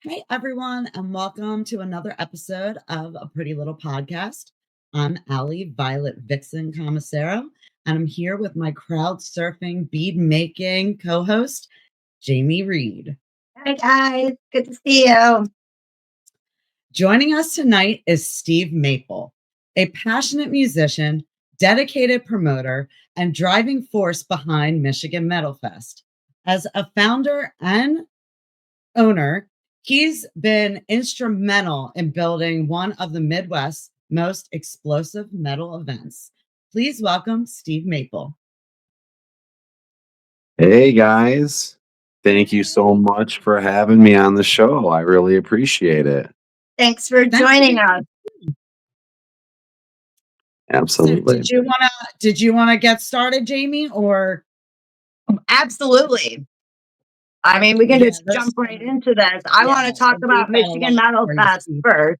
Hey everyone, and welcome to another episode of A Pretty Little Podcast. I'm Allie Violet Vixen Commissaro, and I'm here with my crowd surfing, bead making co host, Jamie Reed. Hi guys, good to see you. Joining us tonight is Steve Maple, a passionate musician, dedicated promoter, and driving force behind Michigan Metal Fest. As a founder and owner, he's been instrumental in building one of the Midwest's most explosive metal events. Please welcome Steve Maple. Hey guys, thank you so much for having me on the show. I really appreciate it. Thanks for joining us. Absolutely. So did you wanna get started, Jamie, or? Absolutely. I mean, we can just jump right into this. I want to talk about Michigan Metal Fest first.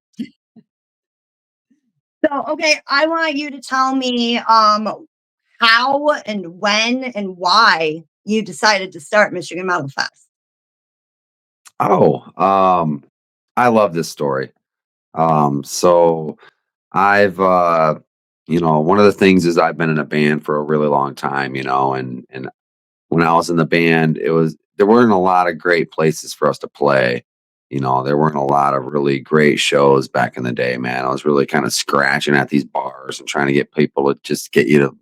So, okay, I want you to tell me how and when and why you decided to start Michigan Metal Fest. I love this story. So I've one of the things is I've been in a band for a really long time, and when I was in the band, there weren't a lot of great places for us to play. There weren't a lot of really great shows back in the day, man. I was really kind of scratching at these bars and trying to get people to just get you to,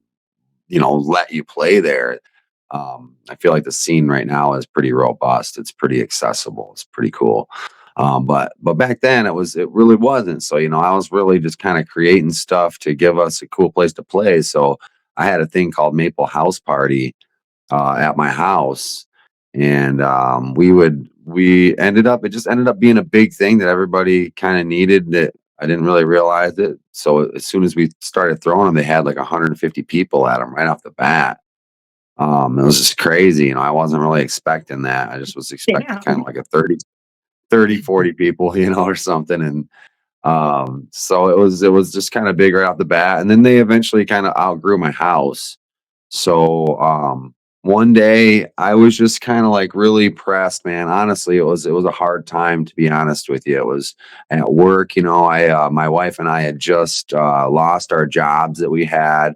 let you play there. I feel like the scene right now is pretty robust. It's pretty accessible. It's pretty cool. But back then it really wasn't. So, I was really just kind of creating stuff to give us a cool place to play. So I had a thing called Maple House Party at my house, and it just ended up being a big thing that everybody kind of needed, that I didn't really realize it. So as soon as we started throwing them, they had like 150 people at them right off the bat. It was just crazy. I wasn't really expecting that. I just was expecting kind of like a 40 people, or something. And so it was just kind of big right off the bat. And then they eventually kind of outgrew my house. So one day I was just kind of like really pressed, man. Honestly, it was a hard time, to be honest with you. It was at work, my wife and I had just lost our jobs that we had,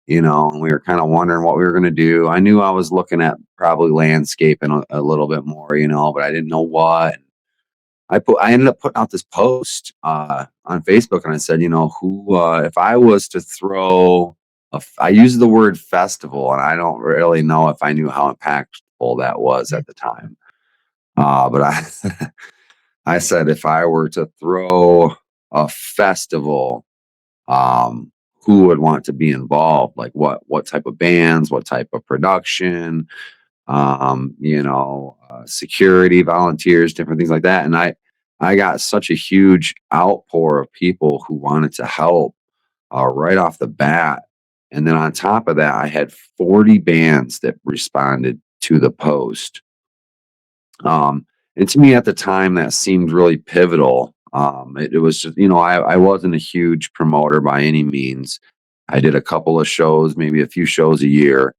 and we were kind of wondering what we were going to do. I knew I was looking at probably landscaping a little bit more, but I didn't know what. I ended up putting out this post on Facebook, and I said, if I was to throw I used the word festival, and I don't really know if I knew how impactful that was at the time. But I said, if I were to throw a festival, who would want to be involved? Like what type of bands, what type of production, security, volunteers, different things like that. And I got such a huge outpour of people who wanted to help right off the bat. And then on top of that, I had 40 bands that responded to the post. And to me at the time, that seemed really pivotal. It was just, I wasn't a huge promoter by any means. I did a couple of shows, maybe a few shows a year.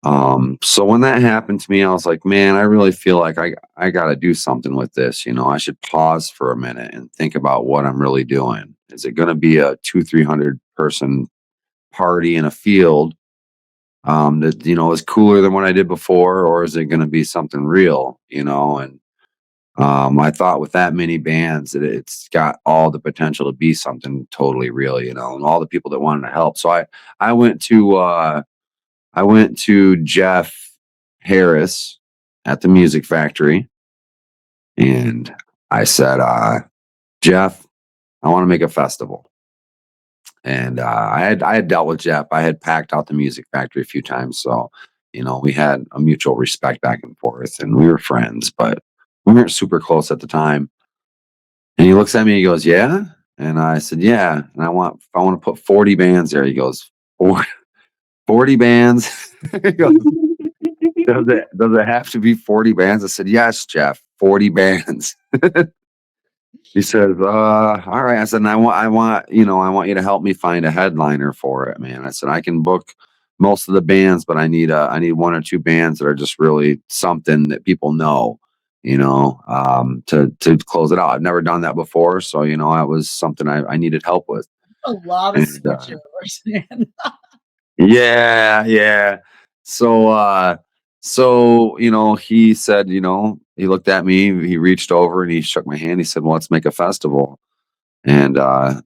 So when that happened to me, I was like, man, I really feel like I got to do something with this. I should pause for a minute and think about what I'm really doing. Is it going to be a 200-300 person party in a field that, is cooler than what I did before? Or is it going to be something real, and I thought with that many bands that it's got all the potential to be something totally real, and all the people that wanted to help. So I went to Jeff Harris at the Music Factory, and I said, Jeff, I want to make a festival. And I had dealt with Jeff. I had packed out the Music Factory a few times, so we had a mutual respect back and forth, and we were friends, but we weren't super close at the time. And he looks at me, he goes, "Yeah," and I said, "Yeah." And I want to put 40 bands there. He goes, 40 bands. He goes, does it have to be 40 bands? I said, "Yes, Jeff, 40 bands." He says, all right. I said, and I want you to help me find a headliner for it, man. I said, I can book most of the bands, but I need one or two bands that are just really something that people know, to close it out. I've never done that before, so that was something I needed help with. A lot of And switchovers, man. yeah, yeah. So he said, he looked at me, he reached over and he shook my hand. He said, "Well, let's make a festival." And I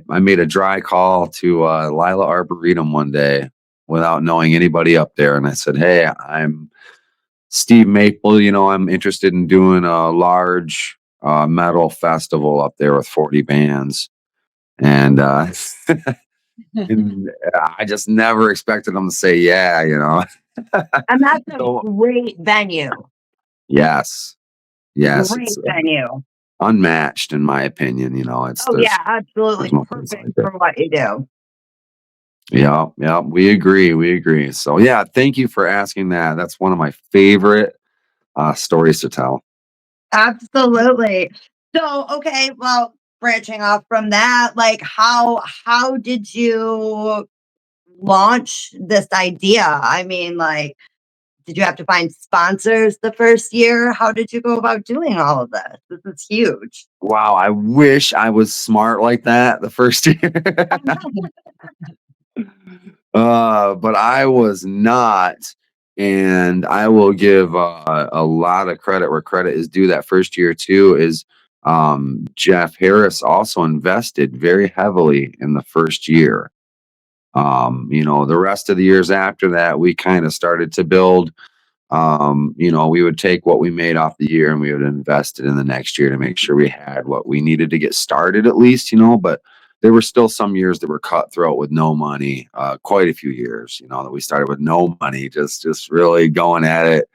made a dry call to Leila Arboretum one day without knowing anybody up there, and I said, "Hey, I'm Steve Maple. I'm interested in doing a large metal festival up there with 40 bands." And and I just never expected them to say yeah. And that's a So great venue. yes, yes, Great it's venue. unmatched in my opinion. It's Oh, yeah, there's absolutely no place perfect like it. for what you do. Yeah, yeah, we agree. We agree. So yeah, thank you for asking that. That's one of my favorite stories to tell. Absolutely. So, okay, well, branching off from that, like how did you launch this idea? I mean, like, did you have to find sponsors the first year? How did you go about doing all of this? This is huge. Wow, I wish I was smart like that the first year. But I was not. And I will give a lot of credit where credit is due. That first year too is Jeff Harris also invested very heavily in the first year. The rest of the years after that, we kind of started to build. We would take what we made off the year and we would invest it in the next year to make sure we had what we needed to get started at least. But there were still some years that were cutthroat with no money, quite a few years, that we started with no money, just really going at it,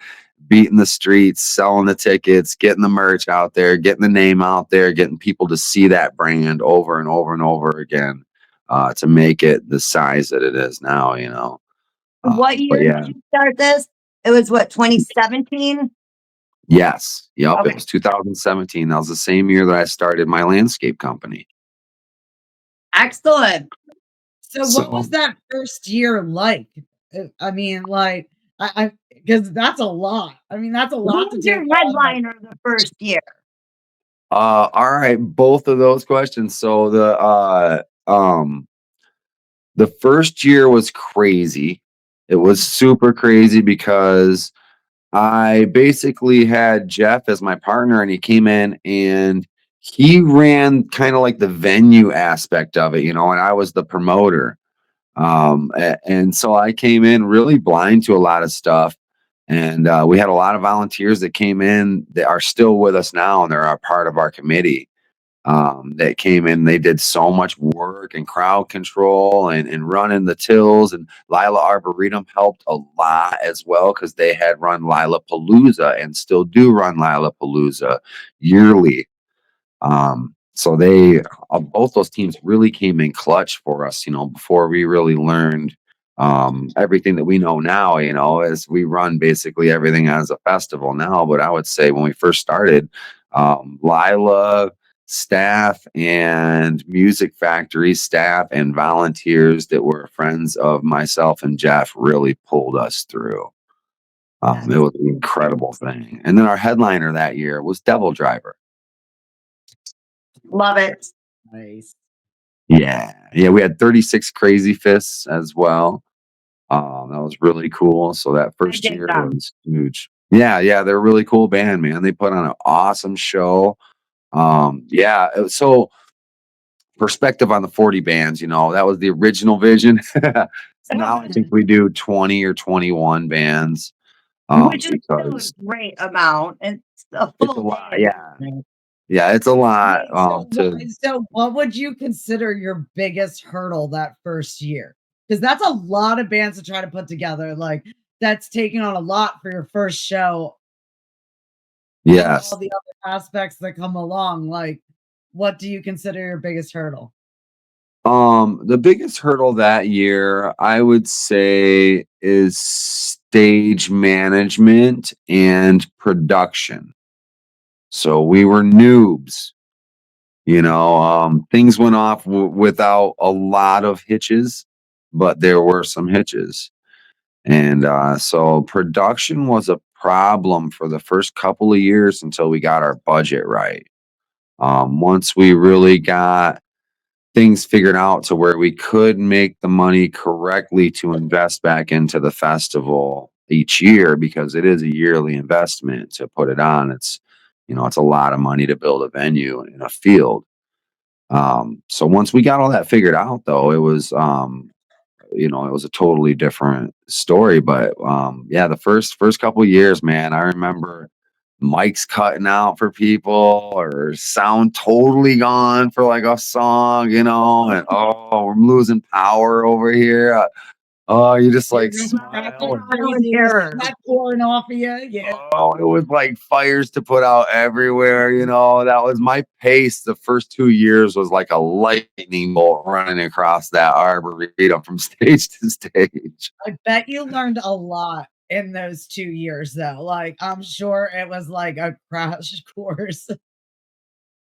beating the streets, selling the tickets, getting the merch out there, getting the name out there, getting people to see that brand over and over and over again, to make it the size that it is now. What But year yeah. did you start this? It was what, 2017? Yes. Yep. It Okay. was 2017. That was the same year that I started my landscape company. Excellent. So what was So, that first year like? I mean, like, I because that's a lot. I mean, that's a Who lot to was your take on. Like, headliner the first year? all right, both of those questions. So the first year was crazy. It was super crazy because I basically had Jeff as my partner, and he came in and he ran kind of like the venue aspect of it, and I was the promoter. And so I came in really blind to a lot of stuff. And we had a lot of volunteers that came in that are still with us now, and they're a part of our committee. That came in, they did so much work and crowd control and running the tills. And Leila Arboretum helped a lot as well because they had run Lila Palooza and still do run Lila Palooza yearly. So they both those teams really came in clutch for us, before we really learned everything that we know now, as we run basically everything as a festival now. But I would say when we first started, Lila staff and music factory staff and volunteers that were friends of myself and Jeff really pulled us through. It that's was an incredible thing. And then our headliner that year was Devil Driver. Love it. nice. Yeah. Yeah, we had 36 Crazy Fists as well. That was really cool. So that I first dig year them. was huge. Yeah, yeah, they're a really cool band, man. They put on an awesome show. Yeah, so perspective on the 40 bands, that was the original vision. So now I think we do 20 or 21 bands. Which is still a Because great amount. It's a it's a full lot. day of Yeah. business. Yeah, it's a lot Wait, so to what would you consider your biggest hurdle that first year? Because that's a lot of bands to try to put together. Like, that's taking on a lot for your first show and all yes. the other aspects that come along. Like, what do you consider your biggest hurdle? The biggest hurdle that year, I would say, is stage management and production. So we were noobs, things went off without a lot of hitches, but there were some hitches. And so production was a problem for the first couple of years until we got our budget right. Once we really got things figured out to where we could make the money correctly to invest back into the festival each year, because it is a yearly investment to put it on. It's, it's a lot of money to build a venue in a field. So once we got all that figured out, though, it was, it was a totally different story. But yeah, the first couple of years, man, I remember mics cutting out for people or sound totally gone for like a song, and oh, we're losing power over here. Oh, you just like You're smile. crazy, the sweat pouring off of you. Yeah. Oh, it was like fires to put out everywhere. That was my pace. The first 2 years was like a lightning bolt running across that arboretum from stage to stage. I bet you learned a lot in those 2 years, though. Like, I'm sure it was like a crash course.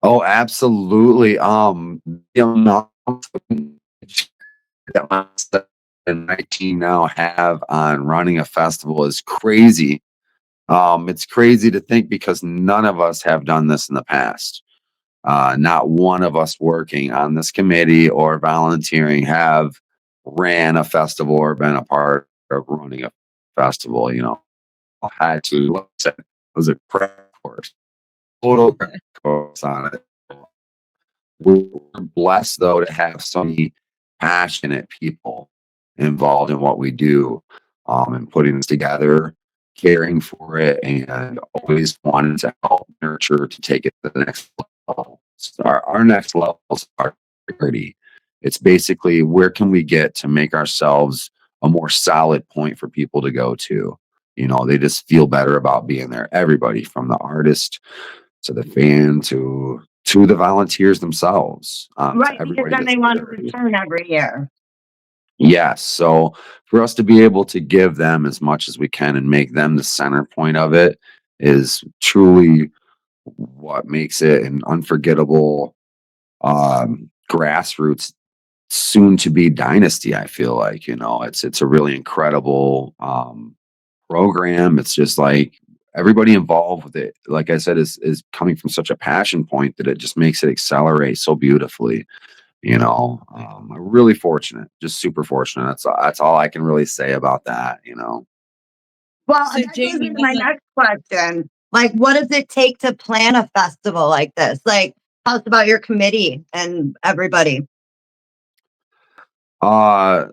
Oh, absolutely. Now that my son and 19 now have on running a festival is crazy. It's crazy to think because none of us have done this in the past. Not one of us working on this committee or volunteering have ran a festival or been a part of running a festival. I had to look at it. It was a crash course, total crash course on it. We're blessed, though, to have so many passionate people involved in what we do, and putting this together, caring for it, and always wanting to help nurture to take it to the next level. So our next levels are priority. It's basically, where can we get to make ourselves a more solid point for people to go to? They just feel better about being there. Everybody from the artist to the fan to the volunteers themselves, to Right, because everybody then that's they want to there. return every year. Yes. So for us to be able to give them as much as we can and make them the center point of it is truly what makes it an unforgettable, grassroots, soon to be dynasty. I feel like, it's a really incredible program. It's just like everybody involved with it, like I said, is coming from such a passion point that it just makes it accelerate so beautifully. I'm really fortunate, just super fortunate. That's all I can really say about that. Well, So, that goes Jamie, into my next question. Like, what does it take to plan a festival like this? Like, tell us about your committee and everybody.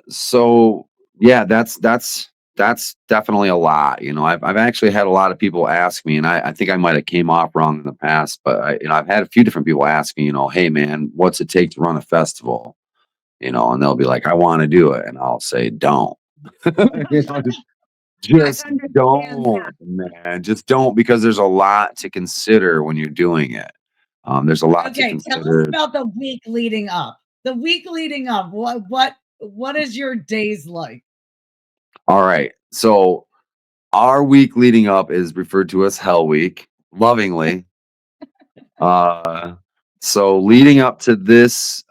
So yeah, that's definitely a lot. I've actually had a lot of people ask me, and I think I might have came off wrong in the past, but I've had a few different people ask me, hey man, what's it take to run a festival? And they'll be like, I want to do it, and I'll say, don't. You know, I just understand don't, that. man. Just don't, because there's a lot to consider when you're doing it. There's a lot to okay, tell us consider. about the week leading up. The week leading up, what is your days like? All right. So our week leading up is referred to as Hell Week, lovingly. Uh, so leading up to this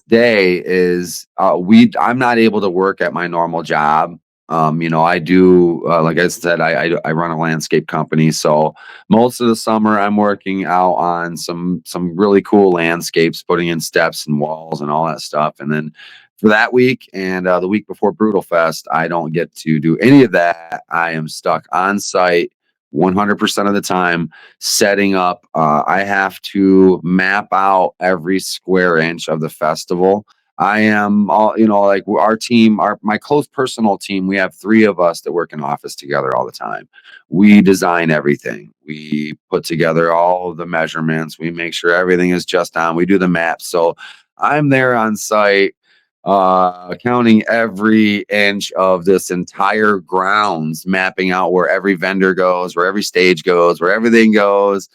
day is, I'm not able to work at my normal job. I do, like I said, I run a landscape company, so most of the summer I'm working out on some really cool landscapes, putting in steps and walls and all that stuff. And then for that week and the week before Brutal Fest, I don't get to do any of that. I am stuck on site 100% of the time, setting up. I have to map out every square inch of the festival. I am all, like our team, my close personal team, we have three of us that work in office together all the time. We design everything. We put together all of the measurements. We make sure everything is just on. We do the maps. So I'm there on site, counting every inch of this entire grounds, mapping out where every vendor goes, where every stage goes, where everything goes.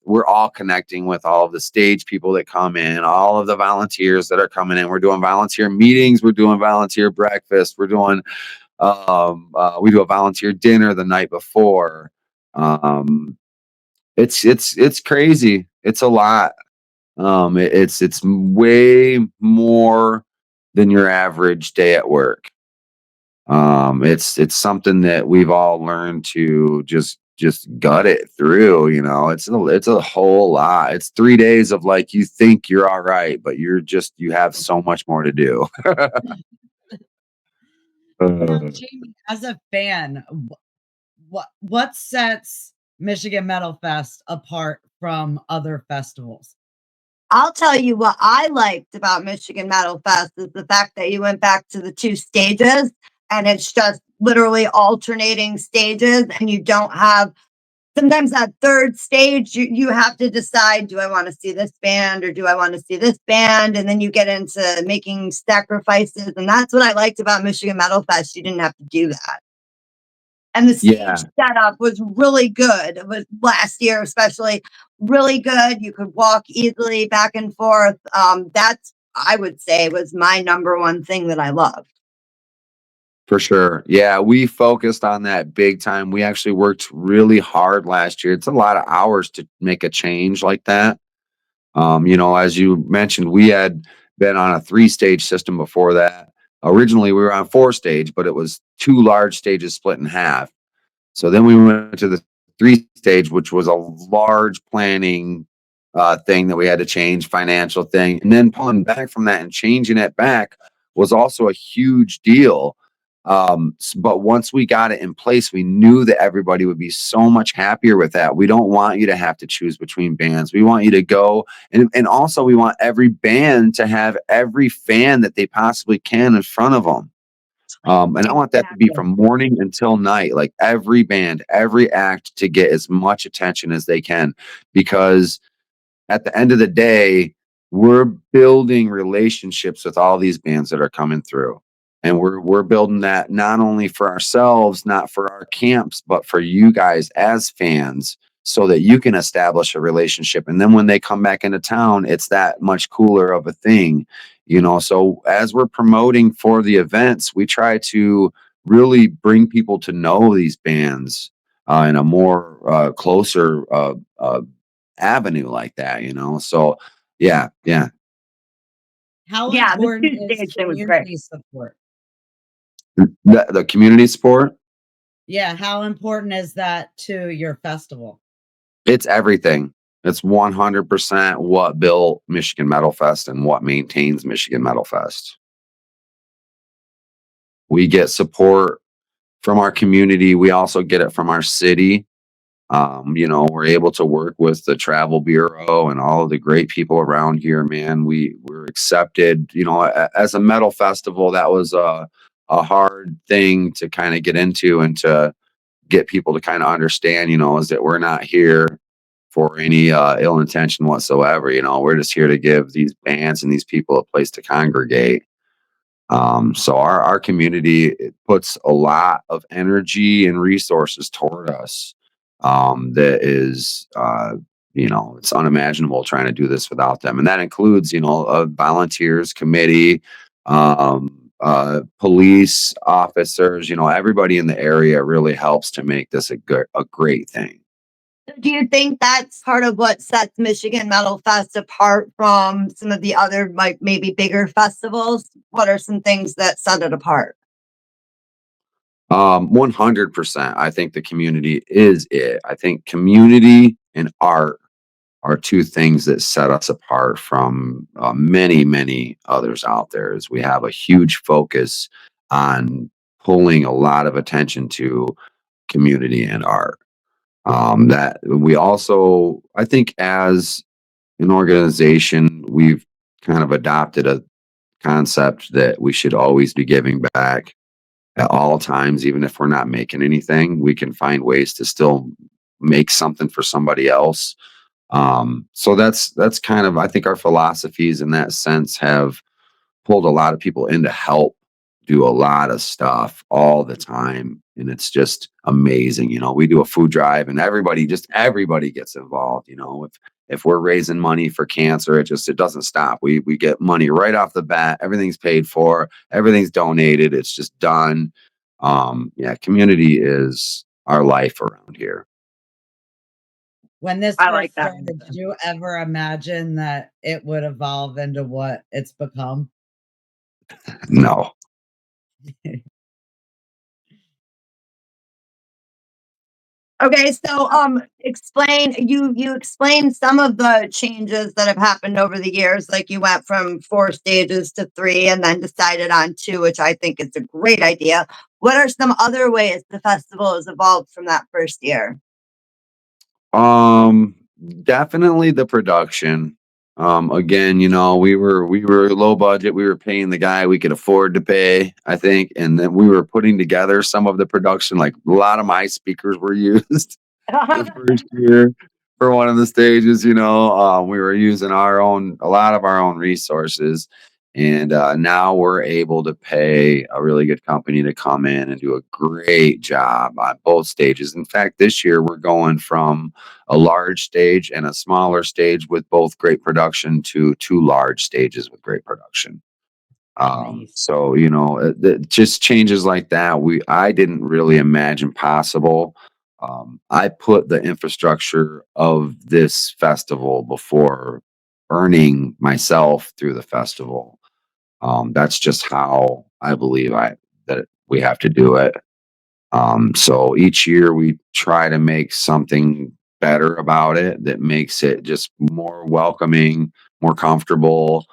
We're all connecting with all of the stage people that come in, all of the volunteers that are coming in. We're doing volunteer meetings. We're doing volunteer breakfast. We do a volunteer dinner the night before. It's crazy. It's a lot. It's way more than your average day at work. It's something that we've all learned to just gut it through, it's a whole lot. It's 3 days of like you think you're all right, but you have so much more to do. Now, Uh, Jamie, as a fan, what sets Michigan Metal Fest apart from other festivals? I'll tell you what I liked about Michigan Metal Fest is the fact that you went back to the 2 stages, and it's just literally alternating stages, and you don't have sometimes that 3rd stage, you have to decide, "Do I wanna see this band or do I wanna see this band?" And then you get into making sacrifices, and that's what I liked about Michigan Metal Fest, you didn't have to do that. And the stage yeah, setup was really good. It was last year, especially really good. You could walk easily back and forth. That's I would say was my number one thing that I loved. for sure. Yeah, we focused on that big time. We actually worked really hard last year. It's a lot of hours to make a change like that. As you mentioned, we had been on a 3-stage system before that. Originally, we were on 4-stage, but it was 2 large stages split in half. So then we went to the 3-stage, which was a large planning thing that we had to change, financial thing. And then pulling back from that and changing it back was also a huge deal. But once we got it in place, we knew that everybody would be so much happier with that. We don't want you to have to choose between bands. We want you to go, and also we want every band to have every fan that they possibly can in front of them. And I want that to be Exactly. from morning until night, like every band, every act to get as much attention as they can. Because at the end of the day, we're building relationships with all these bands that are coming through. And we're building that not only for ourselves, not for our camps, but for you guys as fans, so that you can establish a relationship. And then when they come back into town, it's that much cooler of a thing. So as we're promoting for the events, we try to really bring people to know these bands in a more closer avenue like that. So yeah, yeah. How Yeah, the important 2 is stage thing was great. community support? The community support, Yeah, how important is that to your festival? it's everything. It's 100% what built Michigan Metal Fest and what maintains Michigan Metal Fest. We get support from our community. We also get it from our city. We're able to work with the travel bureau and all of the great people around here, man. We're accepted, as a metal festival. That was a hard thing to kind of get into and to get people to kind of understand, is that we're not here for any ill intention whatsoever. We're just here to give these bands and these people a place to congregate. So our community, it puts a lot of energy and resources toward us. That is, it's unimaginable trying to do this without them, and that includes, volunteers, committee, police officers. Everybody in the area really helps to make this a great thing. Do you think that's part of what sets Michigan Metal Fest apart from some of the other, like, maybe bigger festivals? What are some things that set it apart? 100%. I think the community is it. I think community and art are 2 things that set us apart from many, many others out there. Is we have a huge focus on pulling a lot of attention to community and art. That we also, I think, as an organization, we've kind of adopted a concept that we should always be giving back at all times. Even if we're not making anything, we can find ways to still make something for somebody else. So that's kind of, I think, our philosophies in that sense have pulled a lot of people in to help do a lot of stuff all the time, and it's just amazing. We do a food drive, and everybody gets involved. If we're raising money for cancer, it doesn't stop. We get money right off the bat. Everything's paid for, everything's donated, it's just done. Yeah, community is our life around here. When this I like first that. started, did you ever imagine that it would evolve into what it's become? No. Okay, so explain you explained some of the changes that have happened over the years. Like you went from 4 stages to 3 and then decided on 2, which I think is a great idea. What are some other ways the festival has evolved from that first year? Um, Definitely the production. Again, we were low budget. We were paying the guy we could afford to pay, I think, and then we were putting together some of the production. Like a lot of my speakers were used the first year for one of the stages. We were using a lot of our own resources, and now we're able to pay a really good company to come in and do a great job on both stages. In fact, this year we're going from a large stage and a smaller stage with both great production to two large stages with great production. Nice. So just changes like that I didn't really imagine possible. I put the infrastructure of this festival before earning myself through the festival. That's just how I believe I that we have to do it. So each year we try to make something better about it that makes it just more welcoming, more comfortable.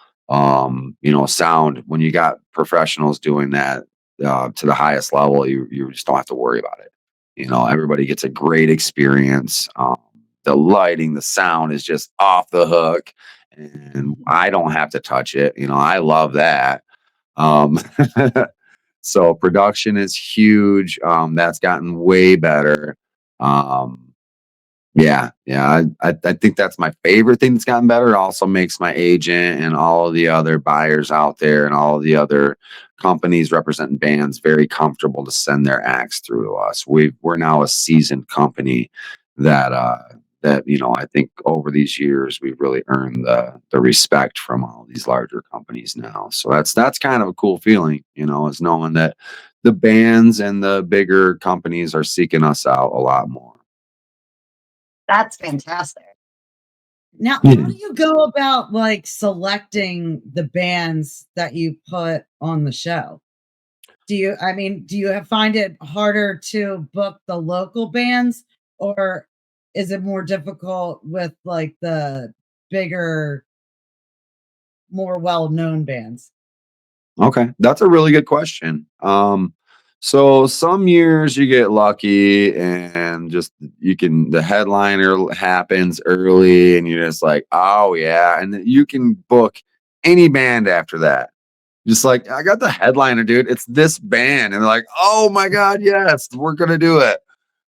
Sound when you got professionals doing that to the highest level, you just don't have to worry about it. Everybody gets a great experience. The lighting, the sound is just off the hook, and I don't have to touch it. I love that. Um, So production is huge. That's gotten way better. Um, yeah. I think that's my favorite thing that's gotten better. It also makes my agent and all of the other buyers out there and all of the other companies representing bands very comfortable to send their acts through to us. We're now a seasoned company that I think over these years we've really earned the respect from all these larger companies now. So that's kind of a cool feeling, is knowing that the bands and the bigger companies are seeking us out a lot more. That's fantastic. Now, how Yeah. do you go about like selecting the bands that you put on the show? Find it harder to book the local bands, or is it more difficult with like the bigger, more well-known bands? Okay, that's a really good question. So some years you get lucky and just the headliner happens early and you're just like, oh yeah, and then you can book any band after that. Just like, I got the headliner, dude. It's this band, and they're like, oh my god, yes, we're gonna do it.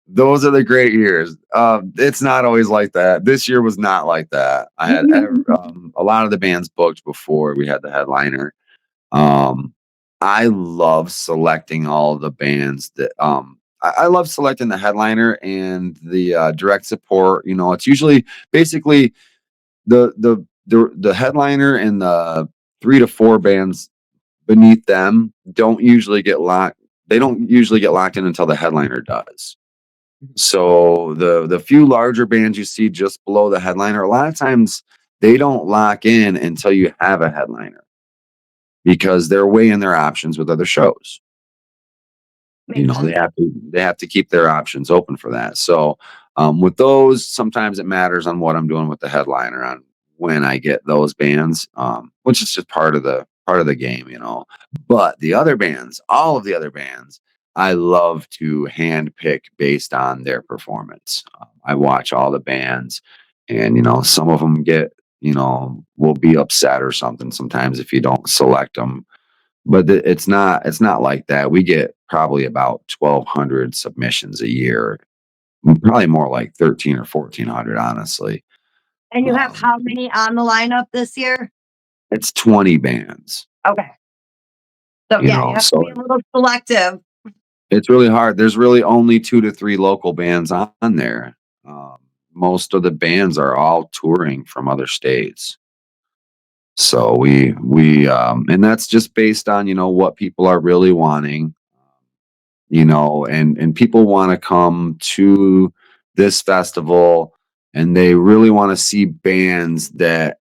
Those are the great years. It's not always like that. This year was not like that. I had a lot of the bands booked before we had the headliner. um, I love selecting all the bands that I love selecting the headliner and the direct support. It's usually basically the headliner and the 3 to 4 bands beneath them don't usually get locked. They don't usually get locked in until the headliner does. So the few larger bands you see just below the headliner, a lot of times they don't lock in until you have a headliner because they're weighing their options with other shows. Makes They sense. have to keep their options open for that. So with those, sometimes it matters on what I'm doing with the headliner on when I get those bands, which is just part of the game. But the other bands, all of the other bands, I love to hand pick based on their performance. I watch all the bands, and some of them will be upset or something sometimes if you don't select them, but it's not like that. We get probably about 1,200 submissions a year, probably more like 13 or 1,400, honestly. And you have Um, how many on the lineup this year? it's 20 bands, Okay. So yeah, you have to be so a little selective. it's really hard. There's really only 2 to 3 local bands on there. Um, Most of the bands are all touring from other states. So and that's just based on, what people are really wanting. And people want to come to this festival, and they really want to see bands that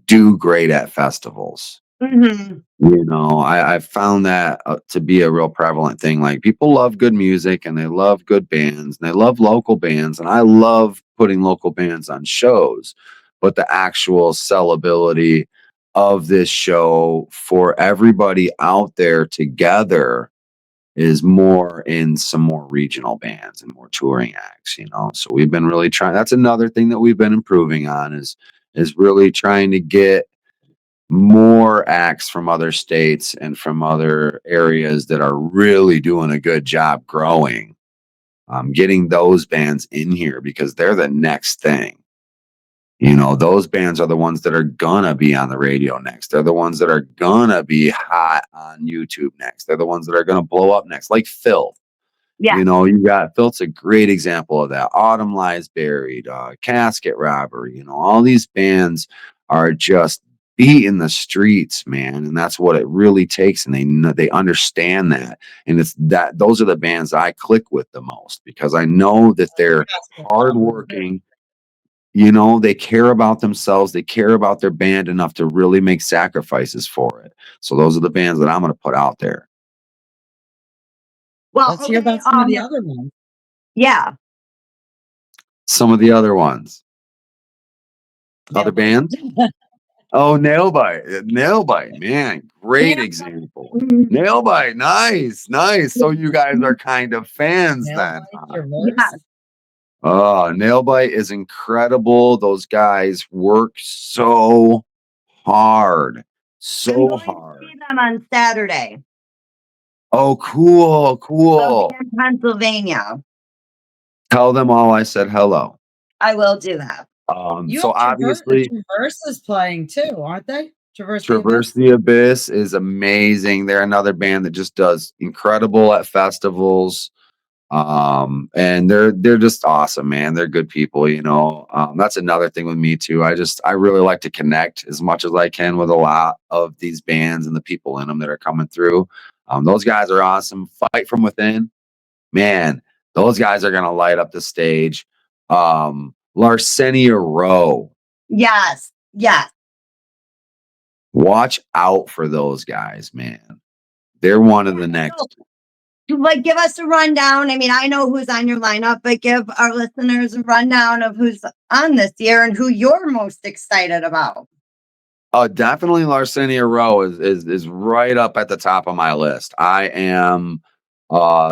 do great at festivals. Mhm. You know, I found that to be a real prevalent thing. Like people love good music and they love good bands and they love local bands. And I love putting local bands on shows, but the actual sellability of this show for everybody out there together is more in some more regional bands and more touring acts, you know. So we've been really trying. That's another thing that we've been improving on is really trying to get more acts from other states and from other areas that are really doing a good job growing. Getting those bands in here because they're the next thing. You know, those bands are the ones that are gonna be on the radio next. They're the ones that are gonna be hot on YouTube next. They're the ones that are gonna blow up next, like Phil. Yeah. You know, you got Phil's a great example of that. Autumn Lies Buried, Casket Robbery, you know, all these bands are just beating the streets, man. And that's what it really takes. And they understand that. And it's that those are the bands I click with the most because I know that they're hardworking. You know, they care about themselves, they care about their band enough to really make sacrifices for it. So those are the bands that I'm gonna put out there. Well, Let's hear okay, about some of the other ones. yeah. Some of the other ones. Other Nailbite. bands? Oh, Nailbite. Nailbite, man, great example. Mhm. Nailbite, nice, nice. So you guys are kind of fans then, Nailbite, huh? Traverse. Yes. Oh, Nailbite is incredible. Those guys work so hard. I'm So going to hard. see them on Saturday. Oh, cool, They'll be cool. in Pennsylvania. Tell them all I said hello. I will do that. You So have obviously Traverse is playing too, aren't they? Traverse the Traverse Abyss. the Abyss is amazing. They're another band that just does incredible at festivals. And they're just awesome, man. They're good people, you know. That's another thing with me too. I really like to connect as much as I can with a lot of these bands and the people in them that are coming through. Those guys are awesome. Fight from Within, man, those guys are gonna light up the stage. Larcenia Row, Yes. Yes. watch out for those guys, man. They're one of the So, next. like, give us a rundown. I mean, I know who's on your lineup, but give our listeners a rundown of who's on this year and who you're most excited about. Definitely Larcenia Row is right up at the top of my list. I am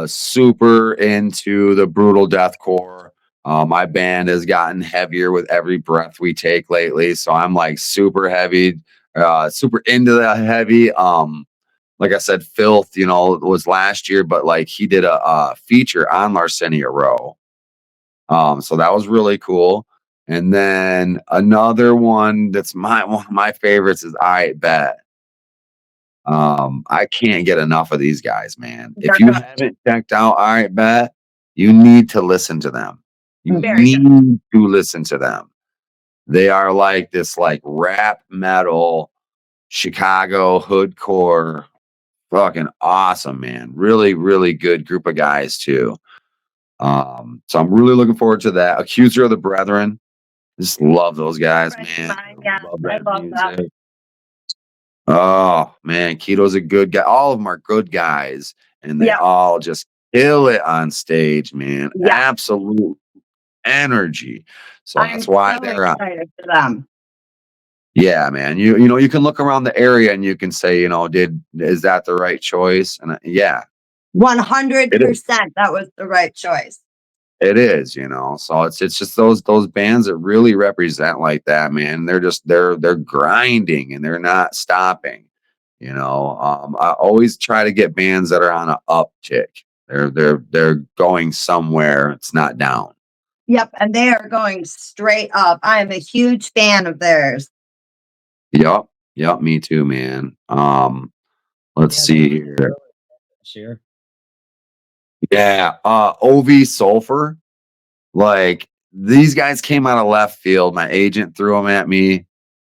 super into the brutal deathcore. My band has gotten heavier with every breath we take lately, so I'm like super heavy, super into the heavy. Like I said, Filth, you know, was last year, but like he did a feature on Larcenia Row. So that was really cool. And then another one that's one of my favorites is I Bet. I can't get enough of these guys, man. If They're you good. haven't checked out I Bet, you need to listen to them. You Very good. need to listen to them. They are like this like rap metal, Chicago hoodcore, fucking awesome, man. Really, really good group of guys too. So I'm really looking forward to that. Accuser of the Brethren. Just love those guys, Friends of man. mine, yes, Love I that love them. music. Oh man, Keto's a good guy. All of them are good guys, and they Yeah. all just kill it on stage, man. Yeah. Absolute energy. So I'm that's why so they're on. excited for them. Yeah, man. You know you can look around the area and you can say, you know, is that the right choice? And yeah, it is. 100% that was the right choice. It is, you know. So it's just those bands that really represent like that, man. They're grinding and they're not stopping. You know, I always try to get bands that are on an uptick. They're going somewhere. It's not down. Yep, and they are going straight up. I am a huge fan of theirs. Yep, yep. Me too, man. Let's Yeah, see they were here. really good this year. Yeah, OV Sulfur. Like these guys came out of left field. My agent threw them at me.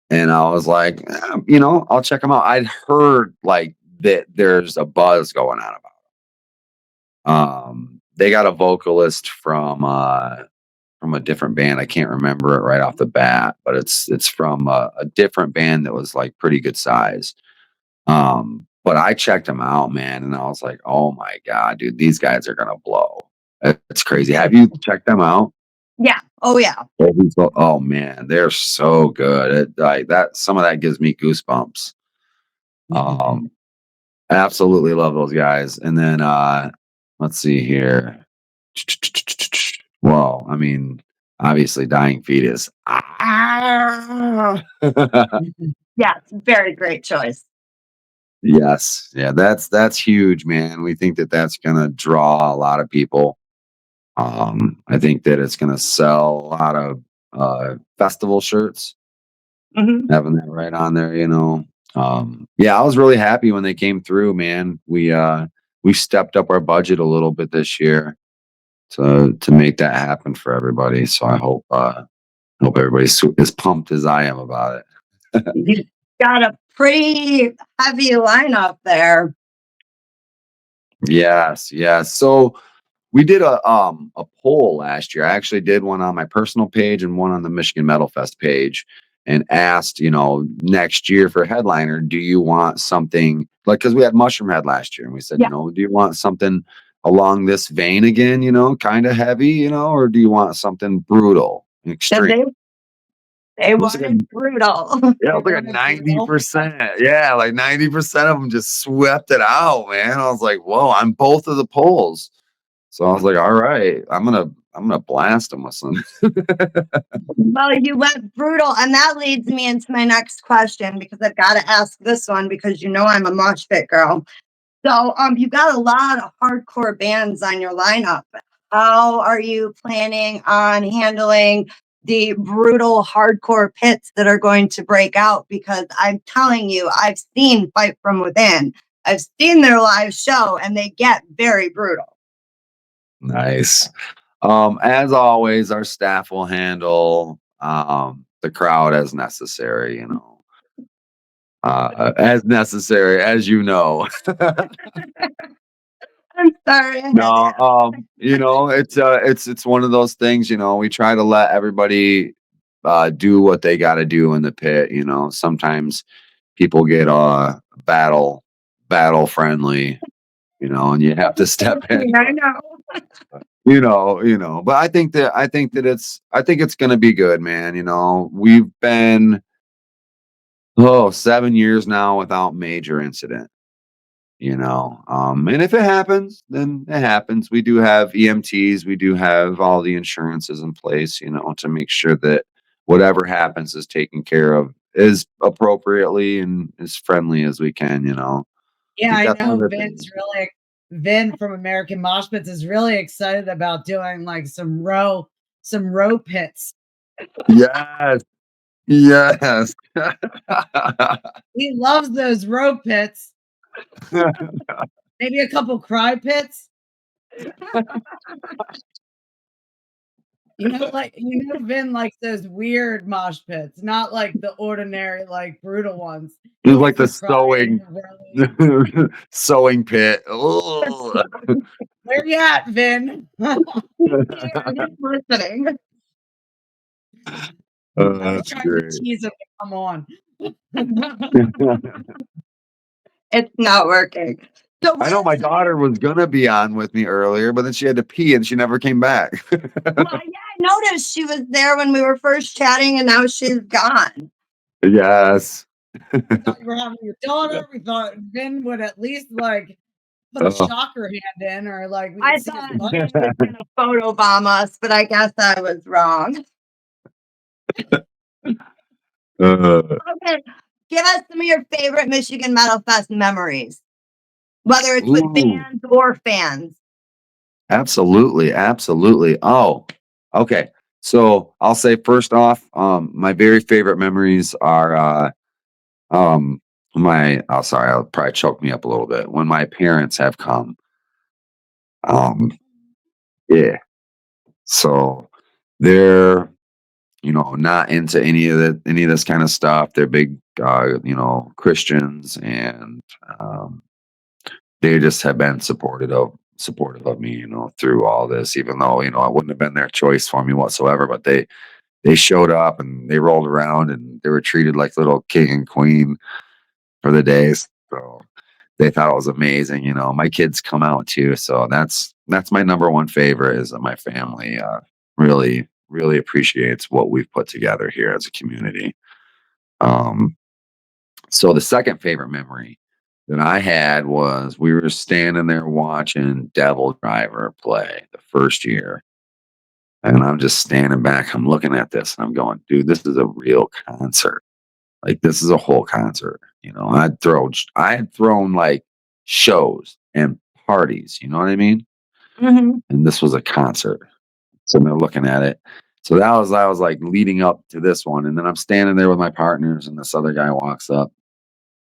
And I was like, you know, I'll check them out. I'd heard like that there's a buzz going on about them. They got a vocalist from a different band. I can't remember it right off the bat, but it's from a different band that was like pretty good size. But I checked them out, man, and I was like, oh my God, dude, these guys are gonna blow. It's crazy. Have you checked them out? Yeah. Oh, yeah. Oh man, they're so good. Like that, some of that gives me goosebumps. Um, absolutely love those guys. And then let's see here. Well, I mean, obviously dying fetus. Yes. Very great choice. Yes. Yeah, that's huge, man. We think that that's gonna draw a lot of people. I think that it's gonna sell a lot of festival shirts, Mhm. having that right on there, you know. Yeah, I was really happy when they came through, man. We stepped up our budget a little bit this year to make that happen for everybody. So I hope everybody's as pumped as I am about it. You got a pretty heavy lineup there. Yes, yes. So we did a poll last year. I actually did one on my personal page and one on the Michigan Metal Fest page, and asked, next year for headliner, do you want something like, because we had Mushroom Head last year, and we said, Yeah. do you want something along this vein again, kind of heavy, or do you want something brutal, and So extreme? they It was like a, wanted brutal. yeah, it was They like a wanted brutal? 90%. Yeah, like 90% of them just swept it out, man. I was like, whoa, on both of the polls. So I was like, all right, I'm gonna blast them with some. Well, you went brutal, and that leads me into my next question because I've got to ask this one because I'm a mosh pit girl. So, you got a lot of hardcore bands on your lineup. How are you planning on handling the brutal hardcore pits that are going to break out? Because I'm telling you, I've seen Fight From Within. I've seen their live show, and they get very brutal. Nice. As always, our staff will handle the crowd as necessary, as necessary, as you know. I'm sorry. I had to No, ask. it's one of those things, we try to let everybody do what they got to do in the pit, sometimes people get battle friendly, and you have to step in. I know. But I think it's gonna be good, man. We've been 7 years now without major incident. And if it happens, then it happens. We do have EMTs, we do have all the insurances in place, to make sure that whatever happens is taken care of as appropriately and as friendly as we can. I Yeah, think I that's one know of the things. Vin from American Mosh Pits is really excited about doing like some row pits. Yes, yes. He loves those row pits. Maybe a couple cry pits. Vin likes those weird mosh pits, not like the ordinary, like brutal ones. He It was like likes the the crying, rolling. sewing pit. Ugh. Where you at, Vin? He's listening. I was That's trying to great. tease him to come on. It's not working. So I know my daughter was gonna be on with me earlier, but then she had to pee and she never came back. well, yeah, I noticed she was there when we were first chatting, and now she's gone. Yes. We thought you were having your daughter. We thought Vin would at least like put a Oh. shocker hand in, or like we I could see his thought butt. Jen was going to photobomb us, but I guess I was wrong. Okay, give us some of your favorite Michigan Metal Fest memories, whether it's with Ooh, bands or fans. absolutely, absolutely. Oh, okay. So I'll say first off, my very favorite memories are sorry, I'll probably choke me up a little bit when my parents have come. Um, yeah. So they're, not into any of this kind of stuff. They're big Christians, and they just have been supportive of me, through all this, even though, it wouldn't have been their choice for me whatsoever. But they showed up and they rolled around and they were treated like little king and queen for the days. So they thought it was amazing. You know, my kids come out too, so that's my number one favorite is that my family really really appreciates what we've put together here as a community. Um, so the second favorite memory that I had was we were standing there watching Devil Driver play the first year. And I'm just standing back. I'm looking at this and I'm going, dude, this is a real concert. Like this is a whole concert. You know, I had thrown like shows and parties, you know what I mean? Mhm. And this was a concert. So they're looking at it. So I was like leading up to this one. And then I'm standing there with my partners and this other guy walks up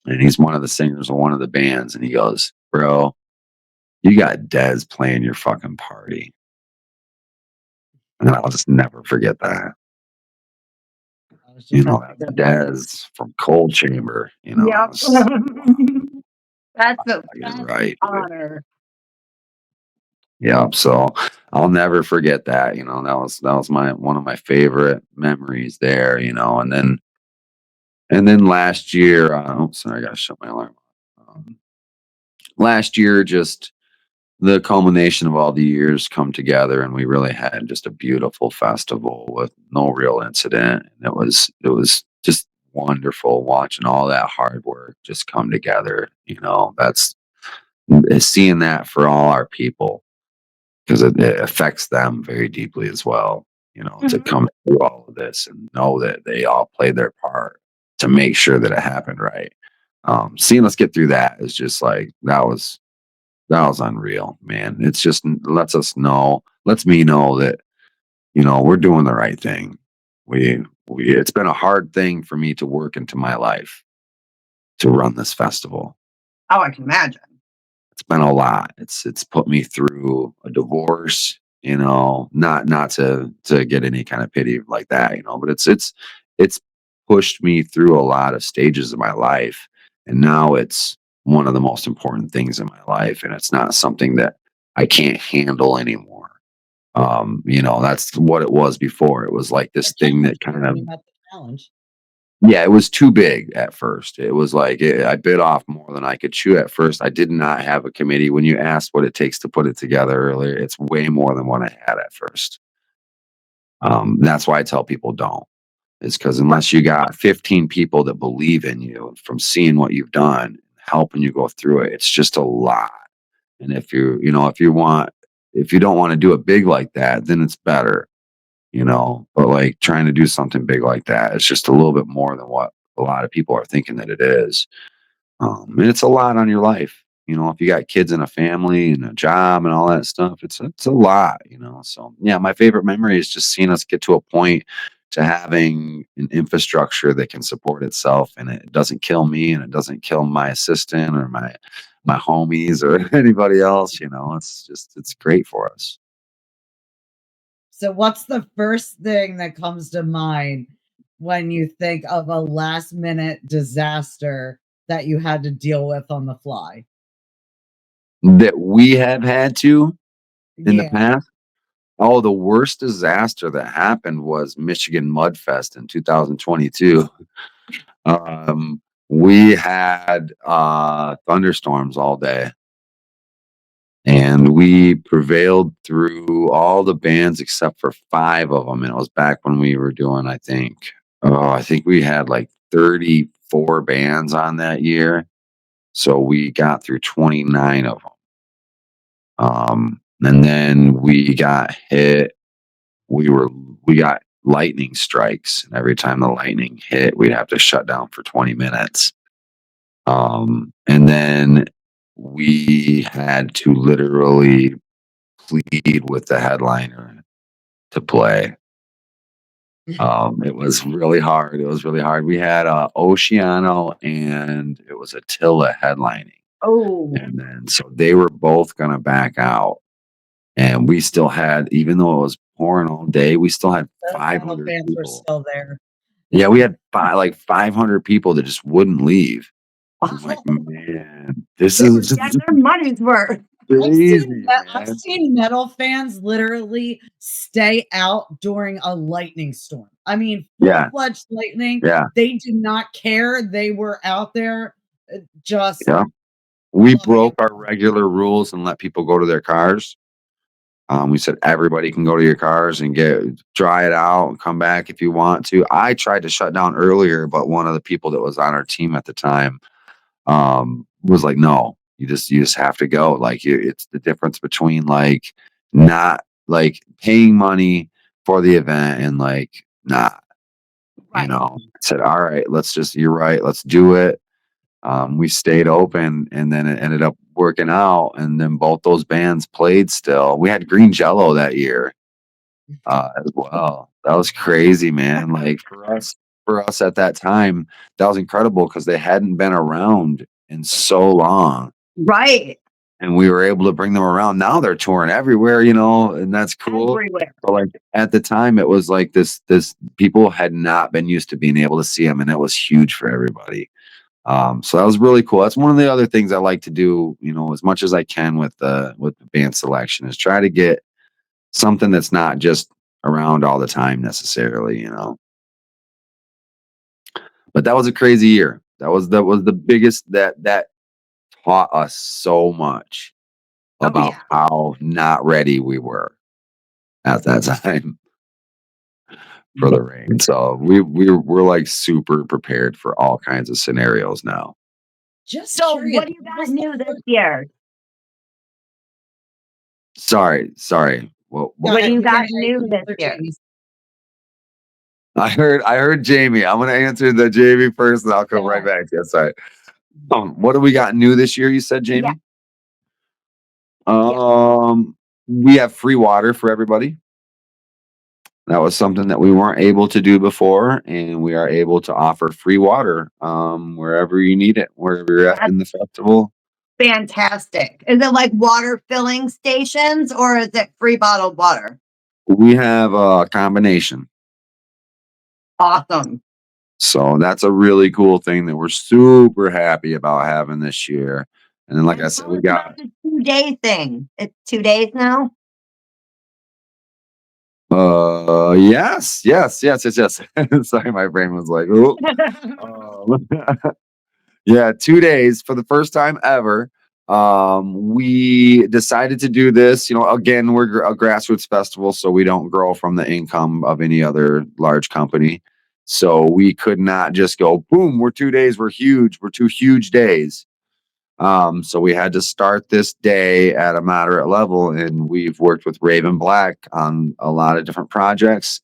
and he's one of the singers of one of the bands. And he goes, bro, you got Dez playing your fucking party. And I'll just never forget that. I was You just know, gonna that's say Dez from Cold Chamber, you know, Yep. That's you're an right. honor. Yeah. So I'll never forget that. You know, that was my one of my favorite memories there, you know, and then last year, oh sorry, I gotta shut my alarm. Last year just the culmination of all the years come together and we really had just a beautiful festival with no real incident. And it was just wonderful watching all that hard work just come together. You know, that's seeing that for all our people because it affects them very deeply as well. You know, to Mhm. come through all of this and know that they all played their part to make sure that it happened right. Seeing us get through that is just like that was unreal, man. It's just lets me know that, you know, we're doing the right thing. It's been a hard thing for me to work into my life to run this festival. Oh, I can imagine. It's been a lot. It's put me through a divorce, you know, not to get any kind of pity like that, you know, but it's pushed me through a lot of stages of my life. And now it's one of the most important things in my life. And it's not something that I can't handle anymore. You know, that's what it was before. It was like a this thing challenge that kind when of you met the challenge. yeah, it was too big at first. It was like I bit off more than I could chew at first. I did not have a committee. When you asked what it takes to put it together earlier, it's way more than what I had at first. That's why I tell people don't. Is because Right. unless you got 15 people that believe in you from seeing what you've done, helping you go through it, it's just a lot. And you know, if you don't want to do it big like that, then it's better, you know. But like trying to do something big like that, it's just a little bit more than what a lot of people are thinking that it is. And it's a lot on your life. You know, if you got kids and a family and a job and all that stuff, it's a lot, you know. So yeah, my favorite memory is just seeing us get to a point to having an infrastructure that can support itself and it doesn't kill me and it doesn't kill my assistant or my homies or anybody else, you know. It's great for us. So what's the first thing that comes to mind when you think of a last minute disaster that you had to deal with on the fly? That we have had to in the Yeah. past. Oh, the worst disaster that happened was Michigan Mudfest in 2022. We had thunderstorms all day, and we prevailed through all the bands except for 5 of them. And it was back when we were doing, I think we had like 34 bands on that year. So we got through 29 of them. And then we got hit we were we got lightning strikes, and every time the lightning hit, we'd have to shut down for 20 minutes. And then we had to literally plead with the headliner to play. It was really hard. It was really hard. We had Oceano and it was Attila headlining, Oh, and then so they were both gonna back out. And we still had, even though it was pouring all day, we still had Those metal 500 fans were people. still there. Yeah, we had like 500 people that just wouldn't leave. I'm like, oh, man, this they were is getting their money's worth. crazy, I've man. seen metal fans literally stay out during a lightning storm. I mean, Yeah, full-fledged lightning. yeah, They did not care. They were out there just yeah. We Loving broke it. our regular rules and let people go to their cars. We said everybody can go to your cars and dry it out and come back if you want to. I tried to shut down earlier, but one of the people that was on our team at the time was like, "No, you just have to go." Like it's the difference between like not like paying money for the event and like not. Right. I said, "All right, you're right, let's do it." We stayed open and then it ended up working out. And then both those bands played still. We had Green Jello that year as well. That was crazy, man. Like for us at that time, that was incredible because they hadn't been around in so long. Right. And we were able to bring them around. Now they're touring everywhere, and that's cool. Everywhere. But like at the time, it was like this people had not been used to being able to see them, and it was huge for everybody. So that was really cool. That's one of the other things I like to do, as much as I can with the band selection is try to get something that's not just around all the time necessarily. But that was a crazy year. That was the biggest that taught us so much Oh about yeah. how not ready we were at that time for the rain. So we're like super prepared for all kinds of scenarios now. Just So curious. what do you What got was the new this first? year? Sorry. Well, Go What do ahead. you You're gonna got new this answer year? Jamie's. I heard Jamie. I'm gonna answer the Jamie first, and I'll come right Yeah. back to you. Sorry. What do we got new this year? You said, Yeah. Jamie. Yeah. We have free water for everybody. That was something that we weren't able to do before, and we are able to offer free water wherever you need it, wherever you're at That's in the festival. fantastic. Is it like water filling stations or is it free bottled water? We have a combination. Awesome. So that's a really cool thing that we're super happy about having this year. And then, like I And said, tell we us about got the 2 day thing. It's 2 days now. yes. Sorry, my brain was like, oh. Yeah, 2 days for the first time ever. We decided to do this. Again, we're a grassroots festival, so we don't grow from the income of any other large company. So we could not just go, boom, we're 2 days, we're huge, we're 2 huge days. So we had to start this day at a moderate level, and we've worked with Raven Black on a lot of different projects.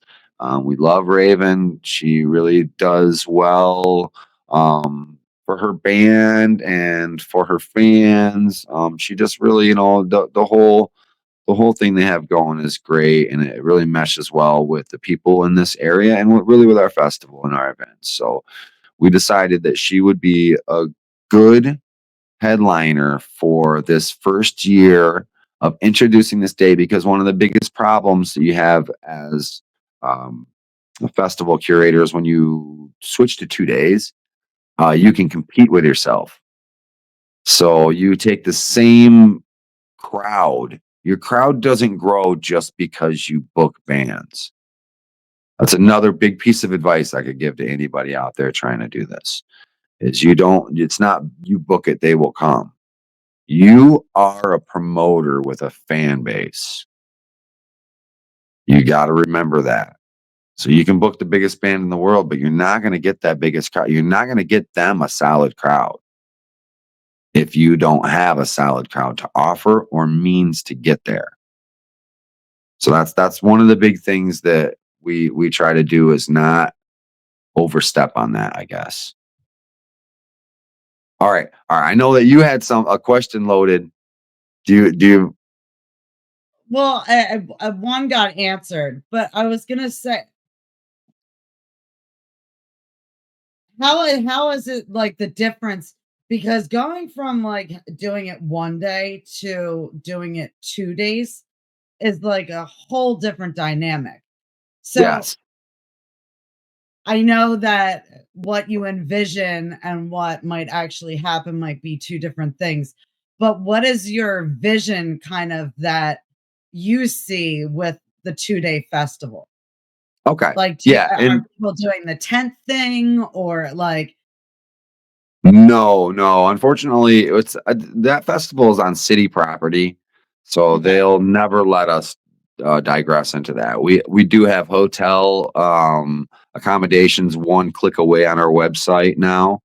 We love Raven. She really does well for her band and for her fans. She just really, the whole thing they have going is great, and it really meshes well with the people in this area and really with our festival and our events. So we decided that she would be a good headliner for this first year of introducing this day, because one of the biggest problems that you have as um, a festival curator is when you switch to 2 days, you can compete with yourself. So you take the same crowd. Your crowd doesn't grow just because you book bands. That's another big piece of advice I could give to anybody out there trying to do this. It's not you book it, they will come. You are a promoter with a fan base. You got to remember that. So you can book the biggest band in the world, but you're not going to get that biggest crowd. You're not going to get them a solid crowd if you don't have a solid crowd to offer or means to get there. So that's one of the big things that we try to do is not overstep on that, I guess. All right. I know that you had a question loaded. Do you Well, one got answered, but I was gonna say, how is it like the difference? Because going from like doing it one day to doing it 2 days is like a whole different dynamic. So Yes. I know that what you envision and what might actually happen might be two different things. But what is your vision kind of that you see with the 2 day festival? Okay. Like, Yeah. are And people doing the tent thing or like No, no. Unfortunately, it's that festival is on city property, so Okay. they'll never let us digress into that. We do have hotel accommodations one click away on our website now.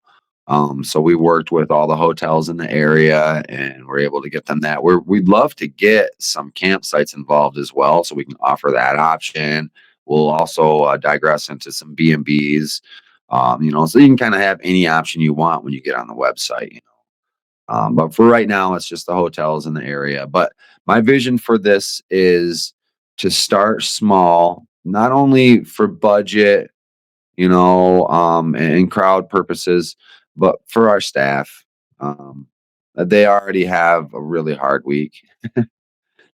So we worked with all the hotels in the area, and we're able to get them that. We'd love to get some campsites involved as well, so we can offer that option. We'll also digress into some B&Bs, so you can kind of have any option you want when you get on the website. But for right now, it's just the hotels in the area. But my vision for this is to start small, not only for budget, and crowd purposes, but for our staff. Um, they already have a really hard week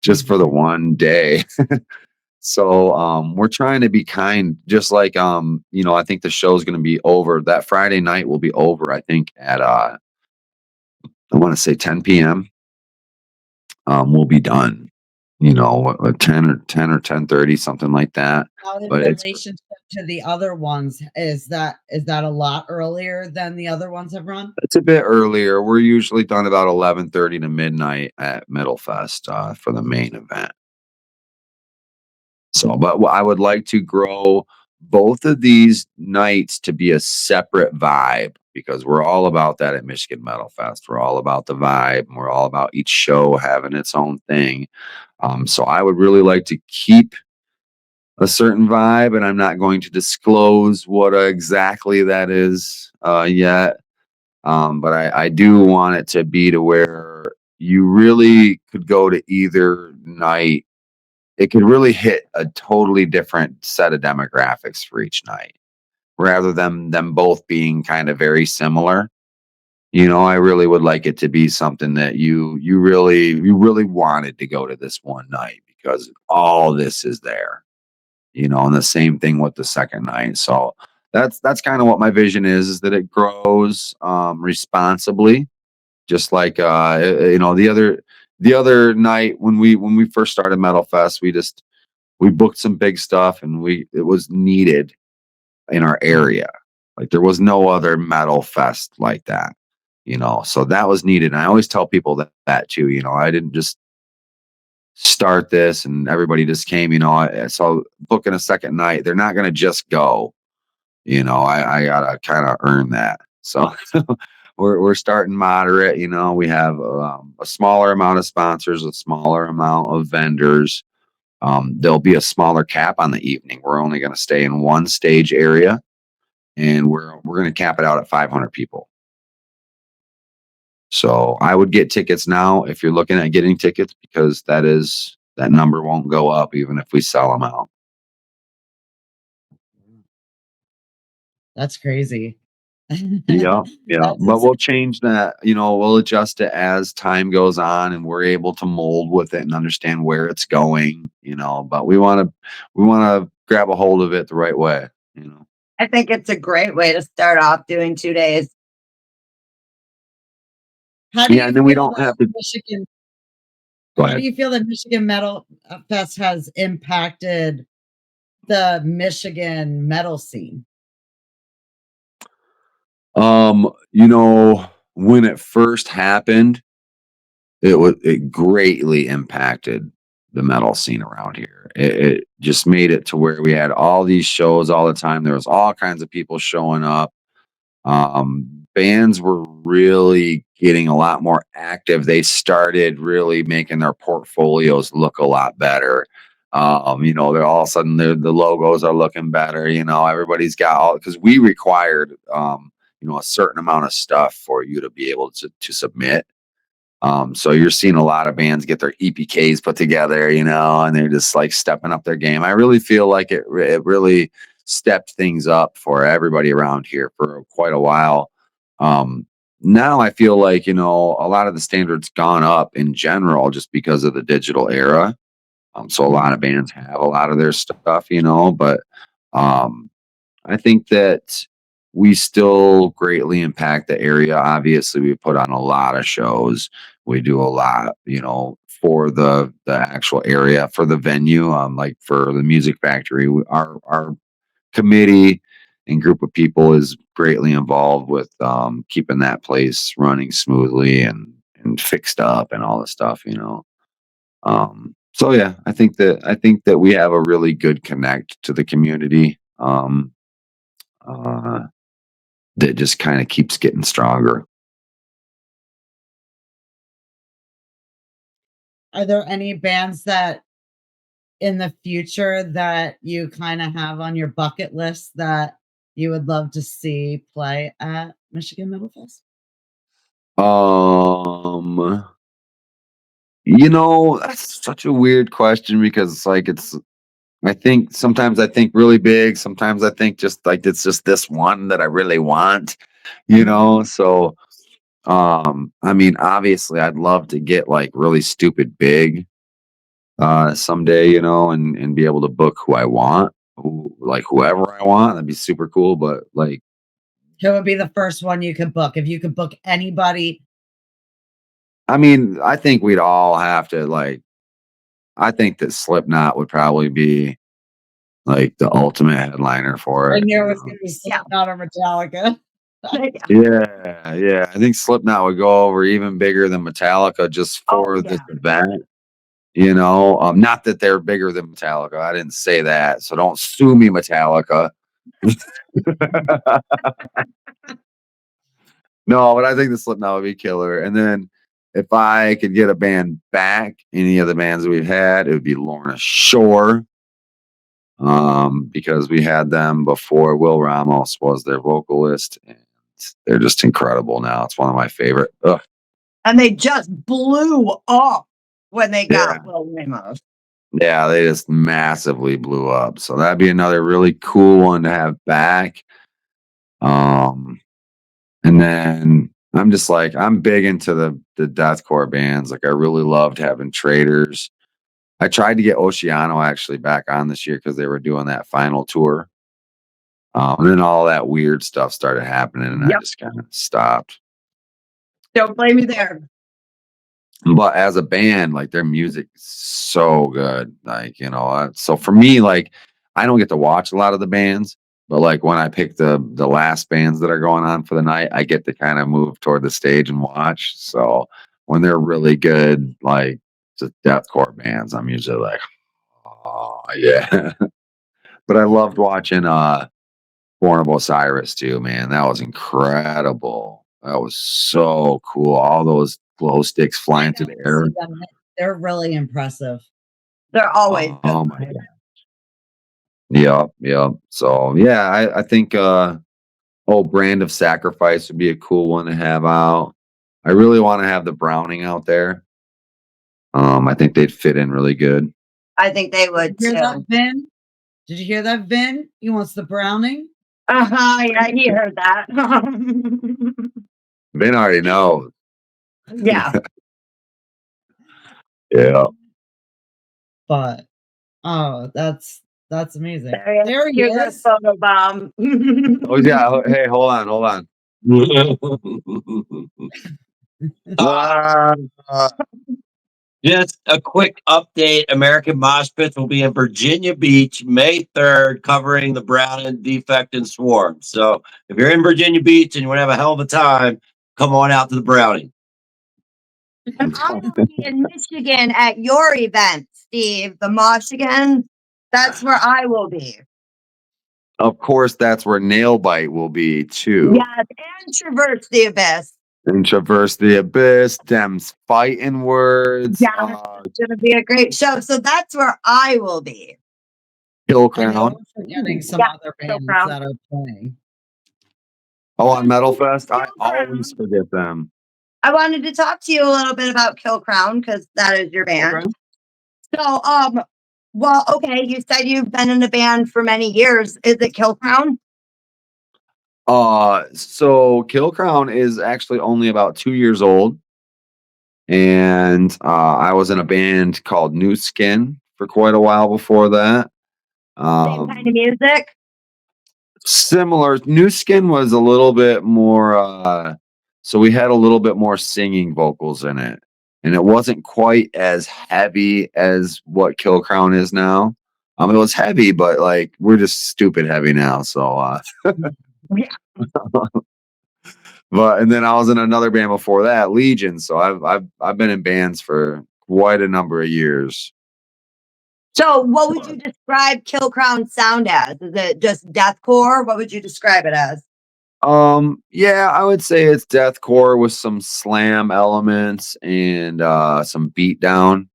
just for the Mhm. one day. So we're trying to be kind, just like I think the show's gonna be over. That Friday night will be over, I think, at I wanna say 10 p.m. We'll be done, 10 or 10:30, something like that. How in But relationship to the other ones, is that a lot earlier than the other ones have run? it's a bit earlier. We're usually done about 11:30 to midnight at Middlefest for the main event. So, but I would like to grow both of these nights to be a separate vibe, because we're all about that at Michigan Metal Fest. We're all about the vibe, and we're all about each show having its own thing. So I would really like to keep a certain vibe, and I'm not going to disclose what exactly that is yet. But I do want it to be to where you really could go to either night. It could really hit a totally different set of demographics for each night, rather than them both being kind of very similar. I really would like it to be something that you really wanted to go to this one night because all this is there. And the same thing with the second night. So that's kind of what my vision is that it grows responsibly, just like the other night when we first started Metal Fest, we booked some big stuff, and it was needed in our area. Like there was no other metal fest like that. So that was needed. And I always tell people that too. I didn't just start this and everybody just came. So booking a second night, they're not going to just go. I gotta kind of earn that. So we're starting moderate. We have a smaller amount of sponsors, a smaller amount of vendors. There'll be a smaller cap on the evening. We're only going to stay in one stage area, and we're going to cap it out at 500 people. So I would get tickets now if you're looking at getting tickets, because that number won't go up even if we sell them out. That's crazy. Yeah, yeah. That's But ins we'll change that, we'll adjust it as time goes on and we're able to mold with it and understand where it's going. But we want to grab a hold of it the right way. I think it's a great way to start off doing 2 days. How do Yeah, you and then we feel don't that have to Michigan go how do ahead. you feel that Michigan Metal Fest has impacted the Michigan metal scene? When it first happened, it greatly impacted the metal scene around here. It just made it to where we had all these shows all the time. There was all kinds of people showing up. Bands were really getting a lot more active. They started really making their portfolios look a lot better. They're all of a sudden the logos are looking better. Everybody's got all, because we required a certain amount of stuff for you to be able to submit. So you're seeing a lot of bands get their EPKs put together, and they're just like stepping up their game. I really feel like it really stepped things up for everybody around here for quite a while. Um, Now I feel like, a lot of the standards gone up in general just because of the digital era. So a lot of bands have a lot of their stuff, but um, I think that we still greatly impact the area. Obviously, we put on a lot of shows. We do a lot, for the actual area, for the venue, like for the Music Factory. Our committee and group of people is greatly involved with keeping that place running smoothly and fixed up and all this stuff, you know. So yeah, I think that we have a really good connect to the community uh, that just kind of keeps getting stronger. Are there any bands that in the future that you kind of have on your bucket list that you would love to see play at Michigan Metal Fest? Um, you know, that's such a weird question because it's like I think sometimes I think really big, sometimes I think just like it's just this one that I really want, you know? So I mean, obviously I'd love to get like really stupid big someday, you know, and be able to book who I want, like whoever I want. That'd be super cool, but like Who would be the first one you could book? If you could book anybody, I mean, I think we'd all have to like I think that Slipknot would probably be like the ultimate headliner for I it, knew you it was know? going to be Yeah. Slipknot or Metallica. Yeah, yeah. I think Slipknot would go over even bigger than Metallica just Oh, for yeah. this event. You know, not that they're bigger than Metallica. I didn't say that, so don't sue me, Metallica. No, but I think the Slipknot would be killer. And then if I could get a band back, any of the bands that we've had, it would be Lorna Shore. Because we had them before. Will Ramos was their vocalist, and they're just incredible now. It's one of my favorite. Ugh. And they just blew up when they Yeah. got Will Ramos. Yeah, they just massively blew up. So that'd be another really cool one to have back. Um, and then I'm just like I'm big into the deathcore bands. Like I really loved having Traders. I tried to get Oceano actually back on this year because they were doing that final tour. And then all that weird stuff started happening, and I Yep. just kind of stopped. Don't blame me there. But as a band, like their music is so good. Like, you know, so for me, like I don't get to watch a lot of the bands, but like when I pick the last bands that are going on for the night, I get to kind of move toward the stage and watch. So when they're really good, like just deathcore bands, I'm usually like, oh yeah. But I loved watching Born of Osiris too, man. That was incredible. That was so cool. All those glow sticks I flying through know the to air. see them. They're really impressive. They're always Oh good. my god. Yep, yep. So yeah, I think Brand of Sacrifice would be a cool one to have out. I really want to have the Browning out there. I think they'd fit in really good. I think they Did would you hear that, too. Vin? Did you hear that, Vin? He wants the Browning. Yeah, he heard that. Ben already knows. Yeah. Yeah. But oh, that's amazing. There he is. There he Here's our is. photo bomb. Oh yeah. Hey, hold on, hold on. Ah, Just a quick update. American Mosh Pits will be in Virginia Beach May 3rd, covering the Brown and Defect and Swarm. So if you're in Virginia Beach and you want to have a hell of a time, come on out to the Brownie. And I will be in Michigan at your event, Steve, the Michigan. That's where I will be. of course, that's where Nail Bite will be too. Yes, and Traverse the Abyss. And Traverse the Abyss, Dems Fighting Words, Yeah, it's going to be a great show. So that's where I will be. Kill I know Crown. we're forgetting some Yeah, other Kill bands Crown. that are playing. Oh, on Metal Fest, I Kill always Crown. forget them. I wanted to talk to you a little bit about Kill Crown because that is your band. Okay. So, well, okay, you said you've been in a band for many years. Is it Kill Crown? So Kill Crown is actually only about 2 years old, and I was in a band called New Skin for quite a while before that. Same kind of music? Similar. New Skin was a little bit more. So we had a little bit more singing vocals in it, and it wasn't quite as heavy as what Kill Crown is now. It was heavy, but like we're just stupid heavy now. So, Yeah. but and then I was in another band before that, Legion. So I've been in bands for quite a number of years. So what would you describe Kill Crown sound as? Is it just deathcore? What would you describe it as? Yeah, I would say it's deathcore with some slam elements and some beat down.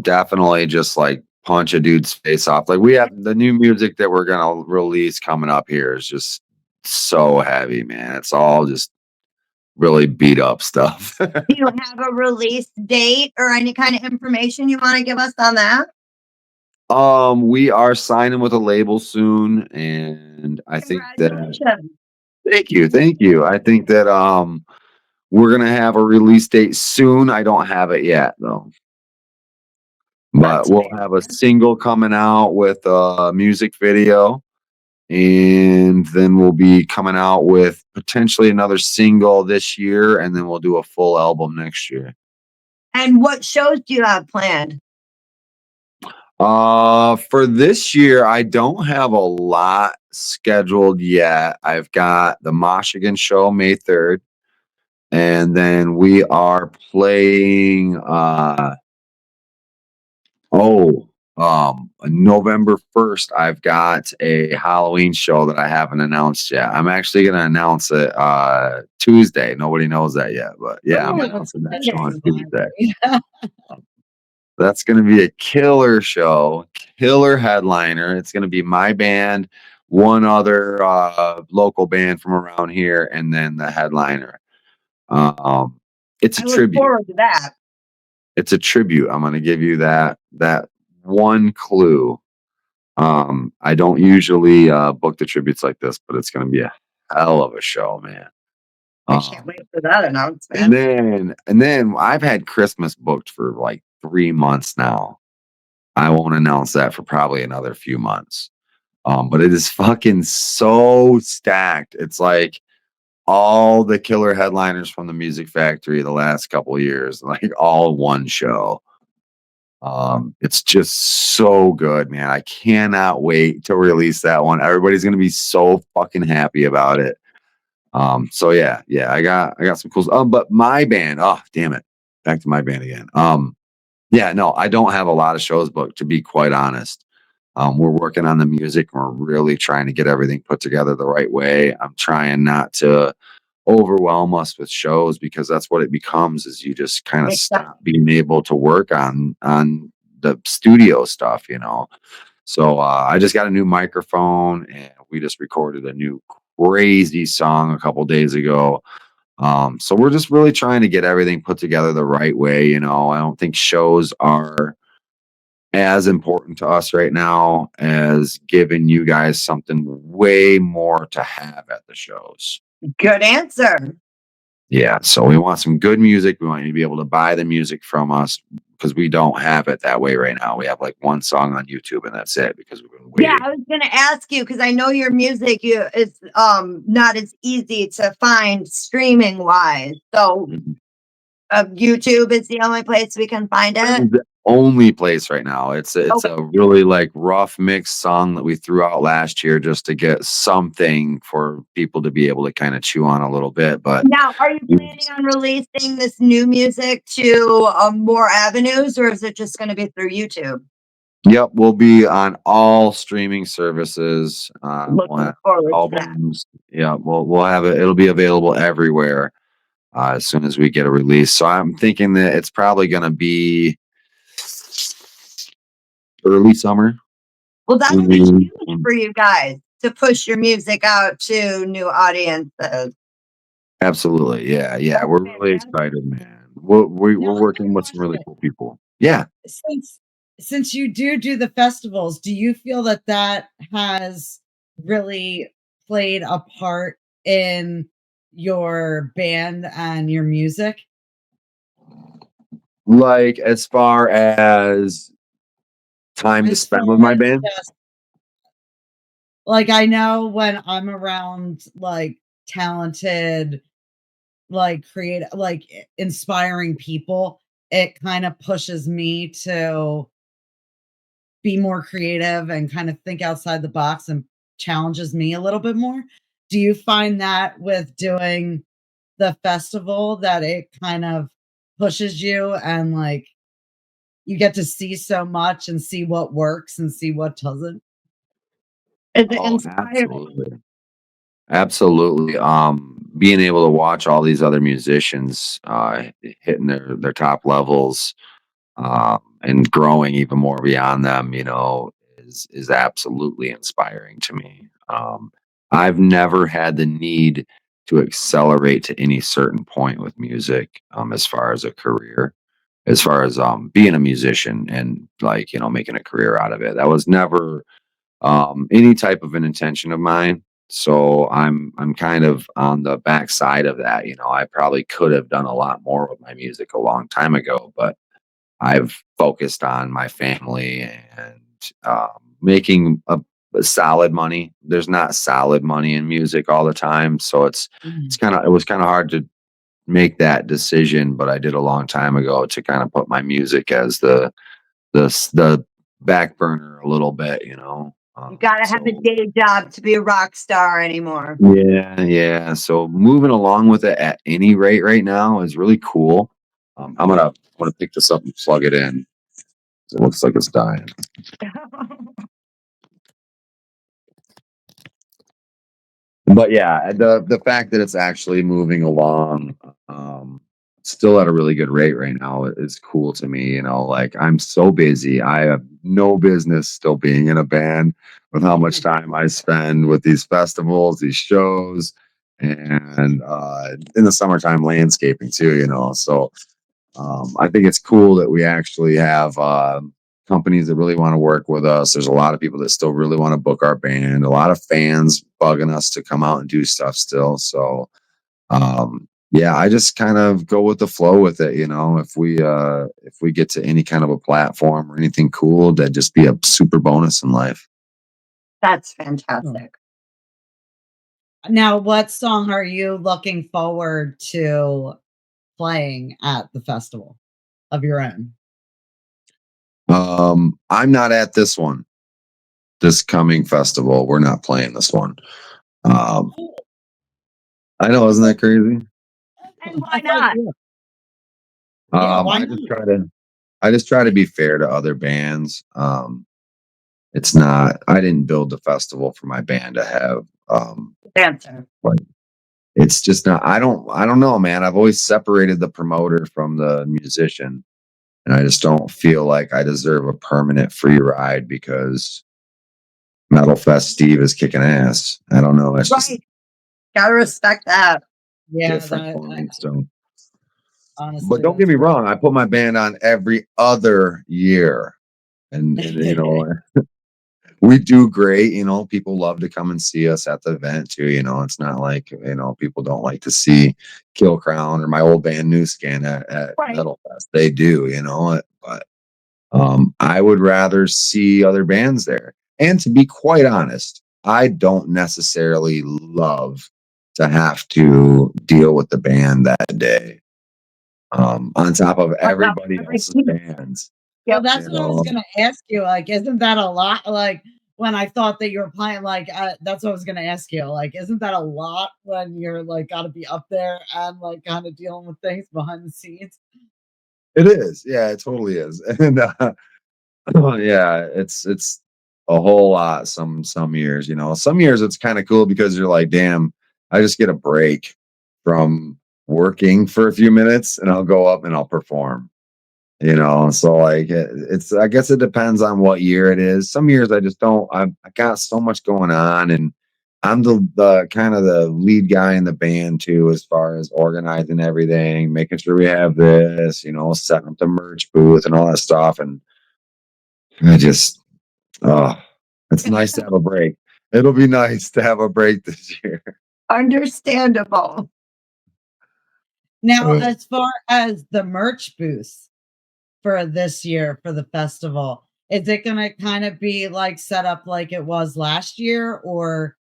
Definitely just like punch a dude's face off. Like we have the new music that we're gonna release coming up here is just so heavy, man. It's all just really beat up stuff. Do you have a release date or any kind of information you want to give us on that? We are signing with a label soon, and I think that Congratulations. thank you. I think that we're gonna have a release date soon. I don't have it yet though. But That's we'll have a single coming out with a music video, and then we'll be coming out with potentially another single this year, and then we'll do a full album next year. And what shows do you have planned? For this year, I don't have a lot scheduled yet. I've got the Michigan show May 3rd, and then we are playing November 1st, I've got a Halloween show that I haven't announced yet. I'm actually gonna announce it Tuesday. Nobody knows that yet, but yeah, I'm Oh, announcing that show on exciting. Tuesday. That's gonna be a killer show, killer headliner. It's gonna be my band, one other local band from around here, and then the headliner. It's a I look tribute. forward to that. It's a tribute. I'm gonna give you that one clue. I don't usually book the tributes like this, but it's gonna be a hell of a show, man. I can't wait for that And announcement. then I've had Christmas booked for like 3 months now. I won't announce that for probably another few months. But it is fucking so stacked. It's like all the killer headliners from the Music Factory the last couple of years, like all one show. It's just so good, man. I cannot wait to release that one. Everybody's gonna be so fucking happy about it. So yeah, I got some cool. But my band, oh damn it, back to my band again. Yeah, no, I don't have a lot of shows booked, to be quite honest. We're working on the music. And we're really trying to get everything put together the right way. I'm trying not to overwhelm us with shows because that's what it becomes is you just kind of stop being able to work on the studio stuff, you know. So I just got a new microphone and we just recorded a new crazy song a couple days ago. So we're just really trying to get everything put together the right way, you know. I don't think shows are as important to us right now as giving you guys something way more to have at the shows. Good answer. Yeah, so we want some good music. We want you to be able to buy the music from us because we don't have it that way right now. We have like one song on YouTube and that's it because we've been Yeah, waiting. I was gonna ask you because I know your music is not as easy to find streaming wise. So Mhm. YouTube is the only place we can find This it. is the only place right now. It's Okay. a really like rough mix song that we threw out last year just to get something for people to be able to kind of chew on a little bit. But Now, are you planning on releasing this new music to more avenues, or is it just going to be through YouTube? yep, we'll be on all streaming services. We'll Looking have forward to that. albums. Yeah, we'll have it. It'll be available everywhere as soon as we get a release. So I'm thinking that it's probably going to be early summer. Well, that'll when be we- huge for you guys to push your music out to new audiences. Absolutely, yeah. That's We're really fantastic. excited, man. We're Now, I got working a with some really question. cool people. Yeah. Since you do the festivals, do you feel that that has really played a part in your band and your music? Like as far as time to As far spend with my as band. just like I know when I'm around like talented, like creative, like inspiring people, it kind of pushes me to be more creative and kind of think outside the box and challenges me a little bit more. Do you find that with doing the festival that it kind of pushes you and like you get to see so much and see what works and see what doesn't? Is it Oh, inspiring? absolutely. Absolutely. Being able to watch all these other musicians hitting their top levels, and growing even more beyond them, is absolutely inspiring to me. I've never had the need to accelerate to any certain point with music, as far as a career, as far as being a musician and like making a career out of it. That was never any type of an intention of mine. So I'm kind of on the backside of that. I probably could have done a lot more with my music a long time ago, but I've focused on my family and making a solid money. There's not solid money in music all the time, so Mhm. it was kind of hard to make that decision, but I did a long time ago to kind of put my music as the back burner a little bit. You gotta have a So day job to be a rock star anymore. yeah, yeah. So moving along with it at any rate right now is really cool. I'm gonna pick this up and plug it in. It looks like it's dying. But yeah, the fact that it's actually moving along, still at a really good rate right now is cool to me. Like I'm so busy. I have no business still being in a band with how much time I spend with these festivals, these shows, and in the summertime landscaping too. So I think it's cool that we actually have companies that really want to work with us. There's a lot of people that still really want to book our band. A lot of fans bugging us to come out and do stuff still. So yeah, I just kind of go with the flow with it. If we get to any kind of a platform or anything cool, that'd just be a super bonus in life. That's Sure. fantastic. Now, what song are you looking forward to playing at the festival of your own? I'm not at this one. This coming festival, we're not playing this one. Um, I know, I isn't thought that crazy? And I why thought not? you were. Yeah, why not? I just try to be fair to other bands. It's not I didn't build the festival for my band to have Answer. like it's just not I don't know, man. I've always separated the promoter from the musician, and I just don't feel like I deserve a permanent free ride because Metal Fest Steve is kicking ass. I don't know. It's just Right. Gotta respect that. Yeah, different that for me. So but honestly, don't get that's me wrong, I put my band on every other year. And we do great. People love to come and see us at the event too. It's not like, people don't like to see Kill Crown or my old band New Scan at Right. Metal Fest. They do, but I would rather see other bands there. And to be quite honest, I don't necessarily love to have to deal with the band that day. On top of On top of everybody else's everything. bands. well, Yep. that's You what I was know, gonna ask you, like, isn't that a lot? Like, when I thought that you were playing, like, that's what I was gonna ask you, like, isn't that a lot when you're, like, gotta be up there and, like, kinda dealing with things behind the scenes? it is. Yeah, it totally is. And yeah, it's a whole lot some years. Some years it's kind of cool because you're like, damn, I just get a break from working for a few minutes and I'll go up and I'll perform. So like it's I guess it depends on what year it is. Some years I just don't I got so much going on, and I'm the kind of the lead guy in the band too, as far as organizing everything, making sure we have this, setting up the merch booth and all that stuff. And I just oh, it's nice to have a break. It'll be nice to have a break this year. Understandable. Now, as far as the merch booth for this year for the festival, is it gonna kinda be, like, set up like it was last year, or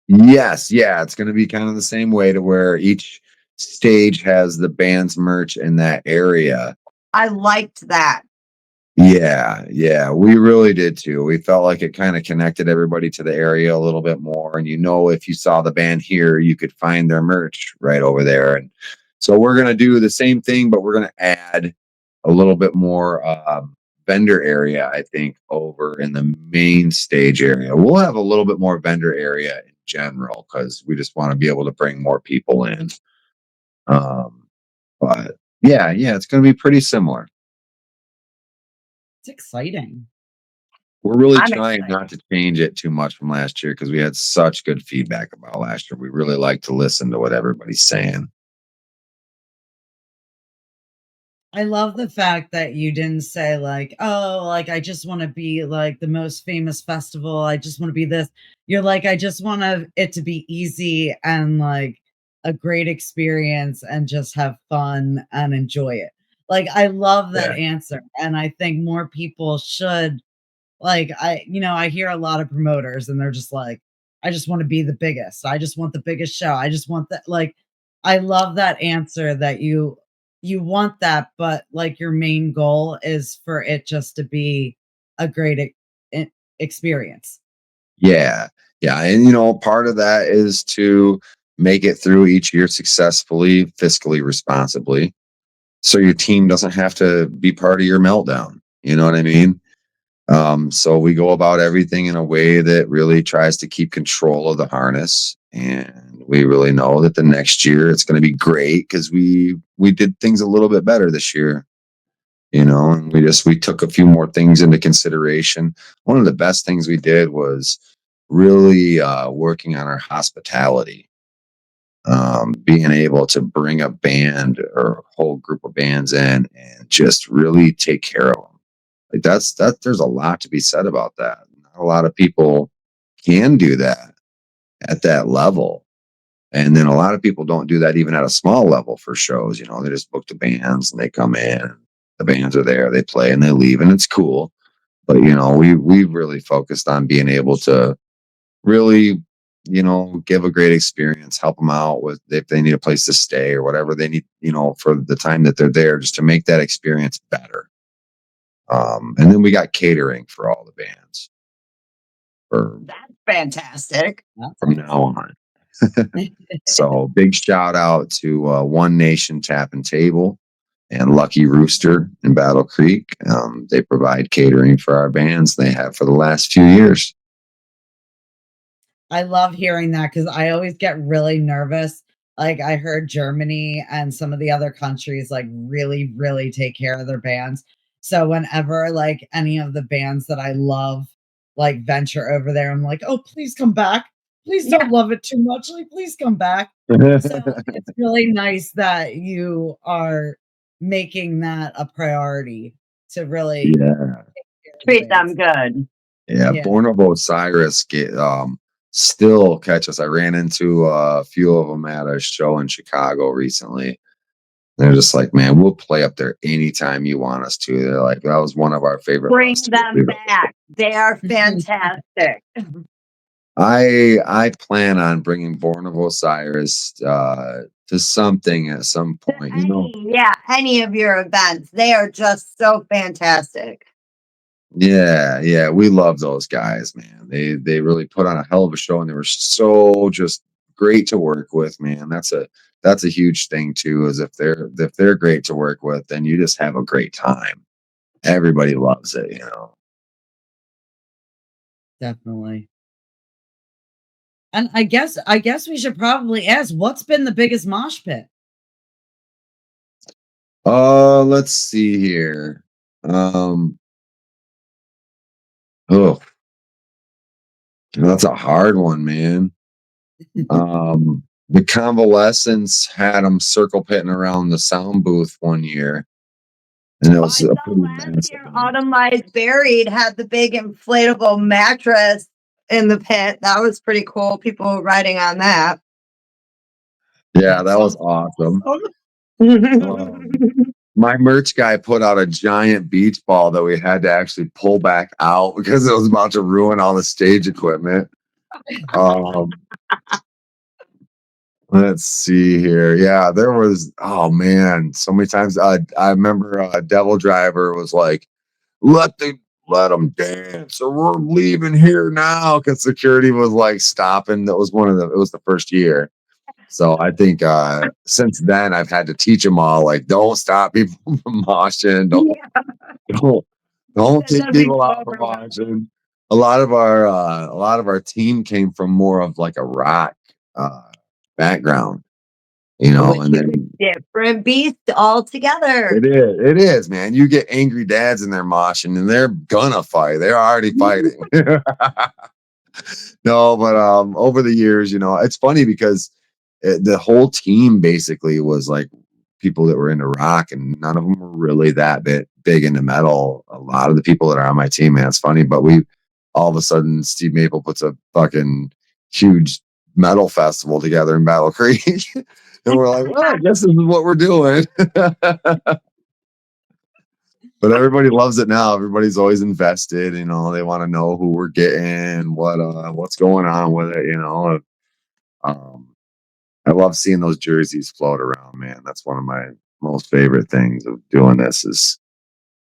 Yes, yeah, it's going to be kind of the same way to where each stage has the band's merch in that area. I liked that. Yeah, we really did too. We felt like it kind of connected everybody to the area a little bit more. And if you saw the band here, you could find their merch right over there. And so we're gonna do the same thing, but we're gonna add a little bit more vendor area, I think, over in the main stage area. We'll have a little bit more vendor area in general because we just want to be able to bring more people in. But yeah, it's gonna be pretty similar. It's exciting. We're really I'm trying excited. not to change it too much from last year because we had such good feedback about last year. We really like to listen to what everybody's saying. I love the fact that you didn't say like, "Oh, like I just want to be like the most famous festival. I just want to be this." You're like, "I just want it to be easy and like a great experience and just have fun and enjoy it." Like I love that Yeah. answer, and I think more people should. Like, I hear a lot of promoters and they're just like, "I just wanna be the biggest. I just want the biggest show. I just want that." Like, I love that answer that you want that, but, like, your main goal is for it just to be a great experience. Yeah. Yeah. And part of that is to make it through each year successfully, fiscally responsibly. So your team doesn't have to be part of your meltdown. You know what I mean? So we go about everything in a way that really tries to keep control of the harness. And we really know that the next year it's going to be great because we did things a little bit better this year. And we took a few more things into consideration. One of the best things we did was really working on our hospitality, being able to bring a band or a whole group of bands in and just really take care of them. Like there's a lot to be said about that. Not a lot of people can do that at that level. And then a lot of people don't do that even at a small level for shows. They just book the bands and they come in, the bands are there, they play and they leave, and it's cool. But we really focused on being able to really, give a great experience, help them out with if they need a place to stay or whatever they need, for the time that they're there, just to make that experience better. And then we got catering for all the bands for That's fantastic. That's from now on. awesome. So big shout out to One Nation Tap and Table and Lucky Rooster in Battle Creek. They provide catering for our bands. They have for the last few years. I love hearing that because I always get really nervous. Like, I heard Germany and some of the other countries, like, really, really take care of their bands. So whenever, like, any of the bands that I love, like, venture over there, I'm like, "Oh, please come back. Please Yeah. don't love it too much. Like, please come back." So it's really nice that you are making that a priority to really Yeah. take care of the Treat bands. them good. Yeah, Yeah. Born of Osiris still catch us. I ran into a few of them at a show in Chicago recently. They're just like, man, we'll play up there anytime you want us to. They're like, that was one of our favorite Bring festivals them we've ever been. back. They are fantastic. I plan on bringing Born of Osiris to something at some To point. any of your events. They are just so fantastic. Yeah, we love those guys, man. They really put on a hell of a show, and they were so just great to work with, man. That's a huge thing too. Is if they're great to work with, then you just have a great time. Everybody loves it. Definitely. And I guess we should probably ask, what's been the biggest mosh pit? Let's see here. Um, oh, that's a hard one, man. The Convalescents had them circle pitting around the sound booth one year, and it I was a saw pretty last massive year one. Autumn Lies Buried had the big inflatable mattress in the pit. That was pretty cool. People were riding on that. Yeah, That that was sounds awesome. awesome. Um, my merch guy put out a giant beach ball that we had to actually pull back out because it was about to ruin all the stage equipment. Um, let's see here. Yeah, there was, oh man, so many times. I remember Devil Driver was like, let them dance, or we're leaving here now, because security was like stopping. It was the first year. So I think since then I've had to teach them all, like, don't stop people from moshing, don't don't That kick doesn't people go out from over well. moshing. A lot of our team came from more of like a rock background, Which and is a then different beast altogether. it is, man. You get angry dads in there moshing, and they're gonna fight. They're already fighting. No, but over the years, it's funny because the whole team basically was like people that were into rock, and none of them were really that big into metal. A lot of the people that are on my team, man, it's funny, but we all of a sudden Steve Maple puts a fucking huge metal festival together in Battle Creek, and we're like, well, I guess this is what we're doing. But everybody loves it now. Everybody's always invested. They want to know who we're getting, what's going on with it. Um, I love seeing those jerseys float around, man. That's one of my most favorite things of doing this, is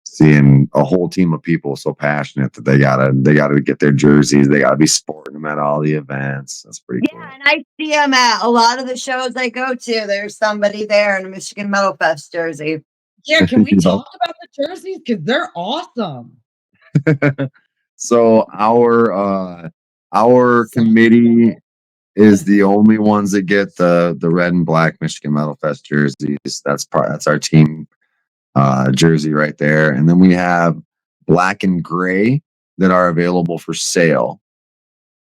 seeing a whole team of people so passionate that they gotta get their jerseys. They gotta be sporting them at all the events. That's pretty cool. Yeah, and I see them at a lot of the shows I go to. There's somebody there in a Michigan Metal Fest jersey. Yeah, can we You know? talk about the jerseys? Because they're awesome. So our committee is the only ones that get the red and black Michigan Metal Fest jerseys. That's our team jersey right there. And then we have black and gray that are available for sale.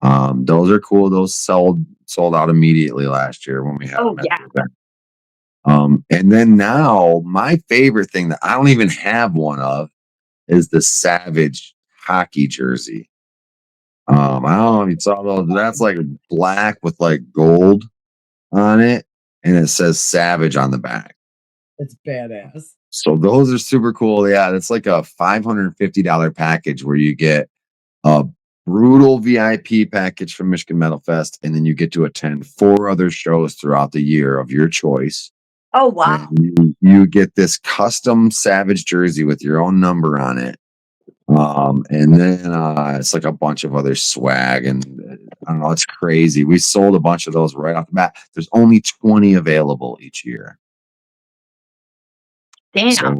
Those are cool. Those sold out immediately last year when we had them at yeah. the event. And then now my favorite thing that I don't even have one of is the Savage hockey jersey. I don't know if you saw those. That's like black with like gold on it, and it says Savage on the back. It's badass. So those are super cool. Yeah, it's like a $550 package where you get a brutal VIP package from Michigan Metal Fest, and then you get to attend 4 other shows throughout the year of your choice. Oh, wow. And you get this custom Savage jersey with your own number on it. And then it's like a bunch of other swag, and I don't know, it's crazy. We sold a bunch of those right off the bat. There's only 20 available each year. Damn.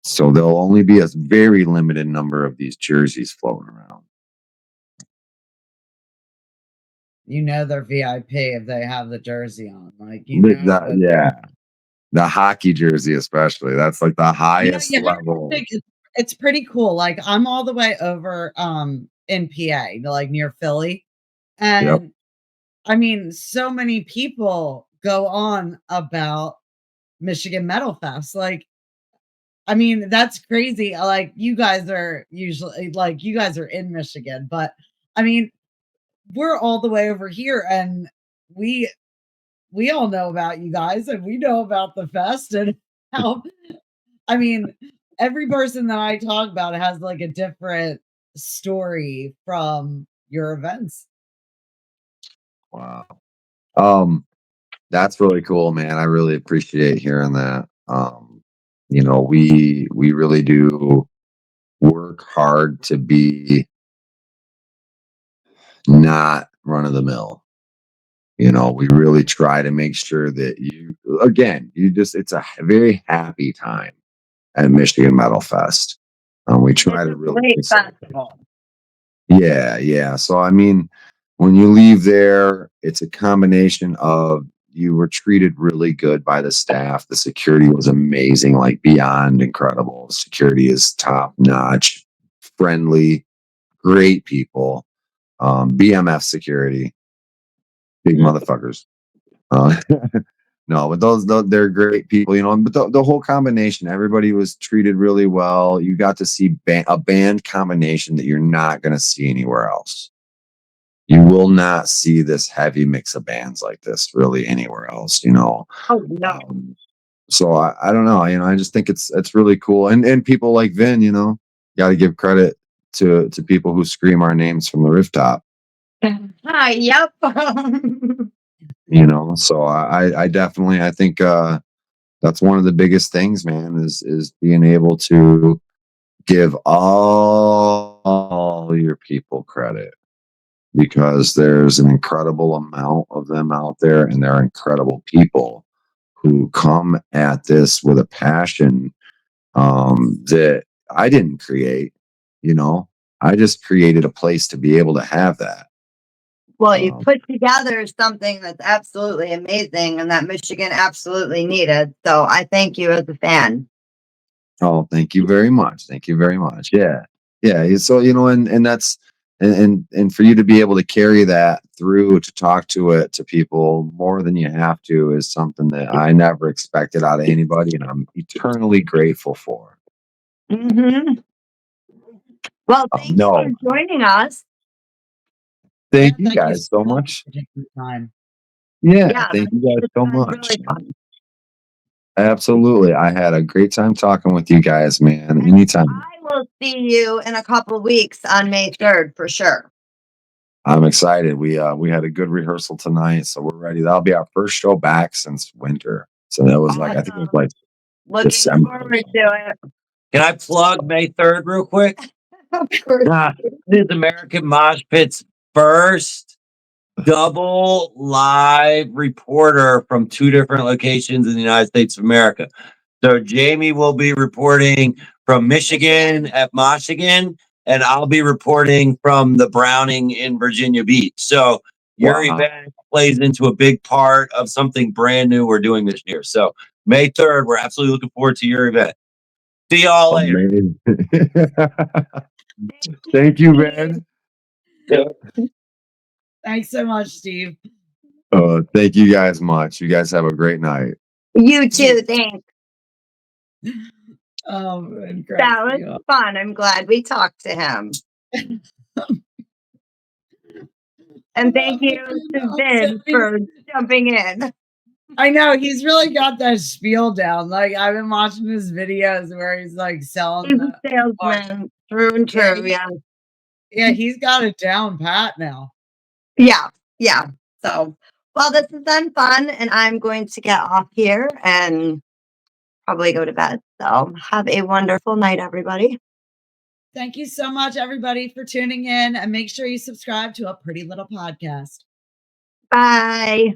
So there'll only be a very limited number of these jerseys floating around. They're VIP if they have the jersey on. Like, The hockey jersey especially. That's like the highest level. It's pretty cool. Like, I'm all the way over in PA, like near Philly. And I mean, so many people go on about Michigan Metal Fest. Like, I mean, that's crazy. Like, you guys are in Michigan, but I mean, we're all the way over here, and we all know about you guys, and we know about the fest, and how, I mean, every person that I talk about has like a different story from your events. Wow. That's really cool, man. I really appreciate hearing that. We really do work hard to be not run of the mill. We really try to make sure that it's a very happy time at Michigan Metal Fest. We try to really great festival. Yeah. So, I mean, when you leave there, it's a combination of you were treated really good by the staff. The security was amazing, like beyond incredible. Security is top notch, friendly, great people. BMF security, big motherfuckers. No, but they're great people, but the whole combination, everybody was treated really well. You got to see a band combination that you're not going to see anywhere else. You will not see this heavy mix of bands like this really anywhere else, Oh, no. So I don't know, I just think it's really cool. And people like Vin, got to give credit to people who scream our names from the rooftop. Hi, yep. So I definitely, I think that's one of the biggest things, man, is being able to give all your people credit, because there's an incredible amount of them out there, and they're incredible people who come at this with a passion that I didn't create. You know, I just created a place to be able to have that. Well, you Um, put together something that's absolutely amazing and that Michigan absolutely needed. So I thank you as a fan. Oh, thank you very much. Thank you very much. Yeah. Yeah. So, and that's, and for you to be able to carry that through to talk to it to people more than you have to is something that I never expected out of anybody. And I'm eternally grateful for. Hmm. Well, thank you for No, joining us. thank you Thank you guys so so much much. for taking the time. Yeah. Yeah, Thank you guys it's so been much. really fun. Absolutely. I had a great time talking with you guys, man. And Anytime. I will see you in a couple of weeks on May 3rd for sure. I'm excited. We had a good rehearsal tonight, so we're ready. That'll be our first show back since winter. So that was like, I think it was Awesome. like Looking December. forward to it. Can I plug May 3rd real quick? Of course. This is American Mosh Pit's first double live reporter from two different locations in the United States of America. So Jamie will be reporting from Michigan at Michigan, and I'll be reporting from the Browning in Virginia Beach. So your Wow. event plays into a big part of something brand new we're doing this year. So May 3rd, we're absolutely looking forward to your event. See y'all later. Amazing. Thank you, man. Thanks so much, Steve. Thank you guys much. You guys have a great night. You too. Thanks. And That was fun. I'm glad we talked to him. And thank you to Vin for jumping in. I know he's really got that spiel down. Like I've been watching his videos where he's like selling He's a the salesman through and through. yeah, he's got it down pat now. Yeah. Yeah. So, well, this has been fun, and I'm going to get off here and probably go to bed. So, have a wonderful night, everybody. Thank you so much, everybody, for tuning in, and make sure you subscribe to A Pretty Little Podcast. Bye.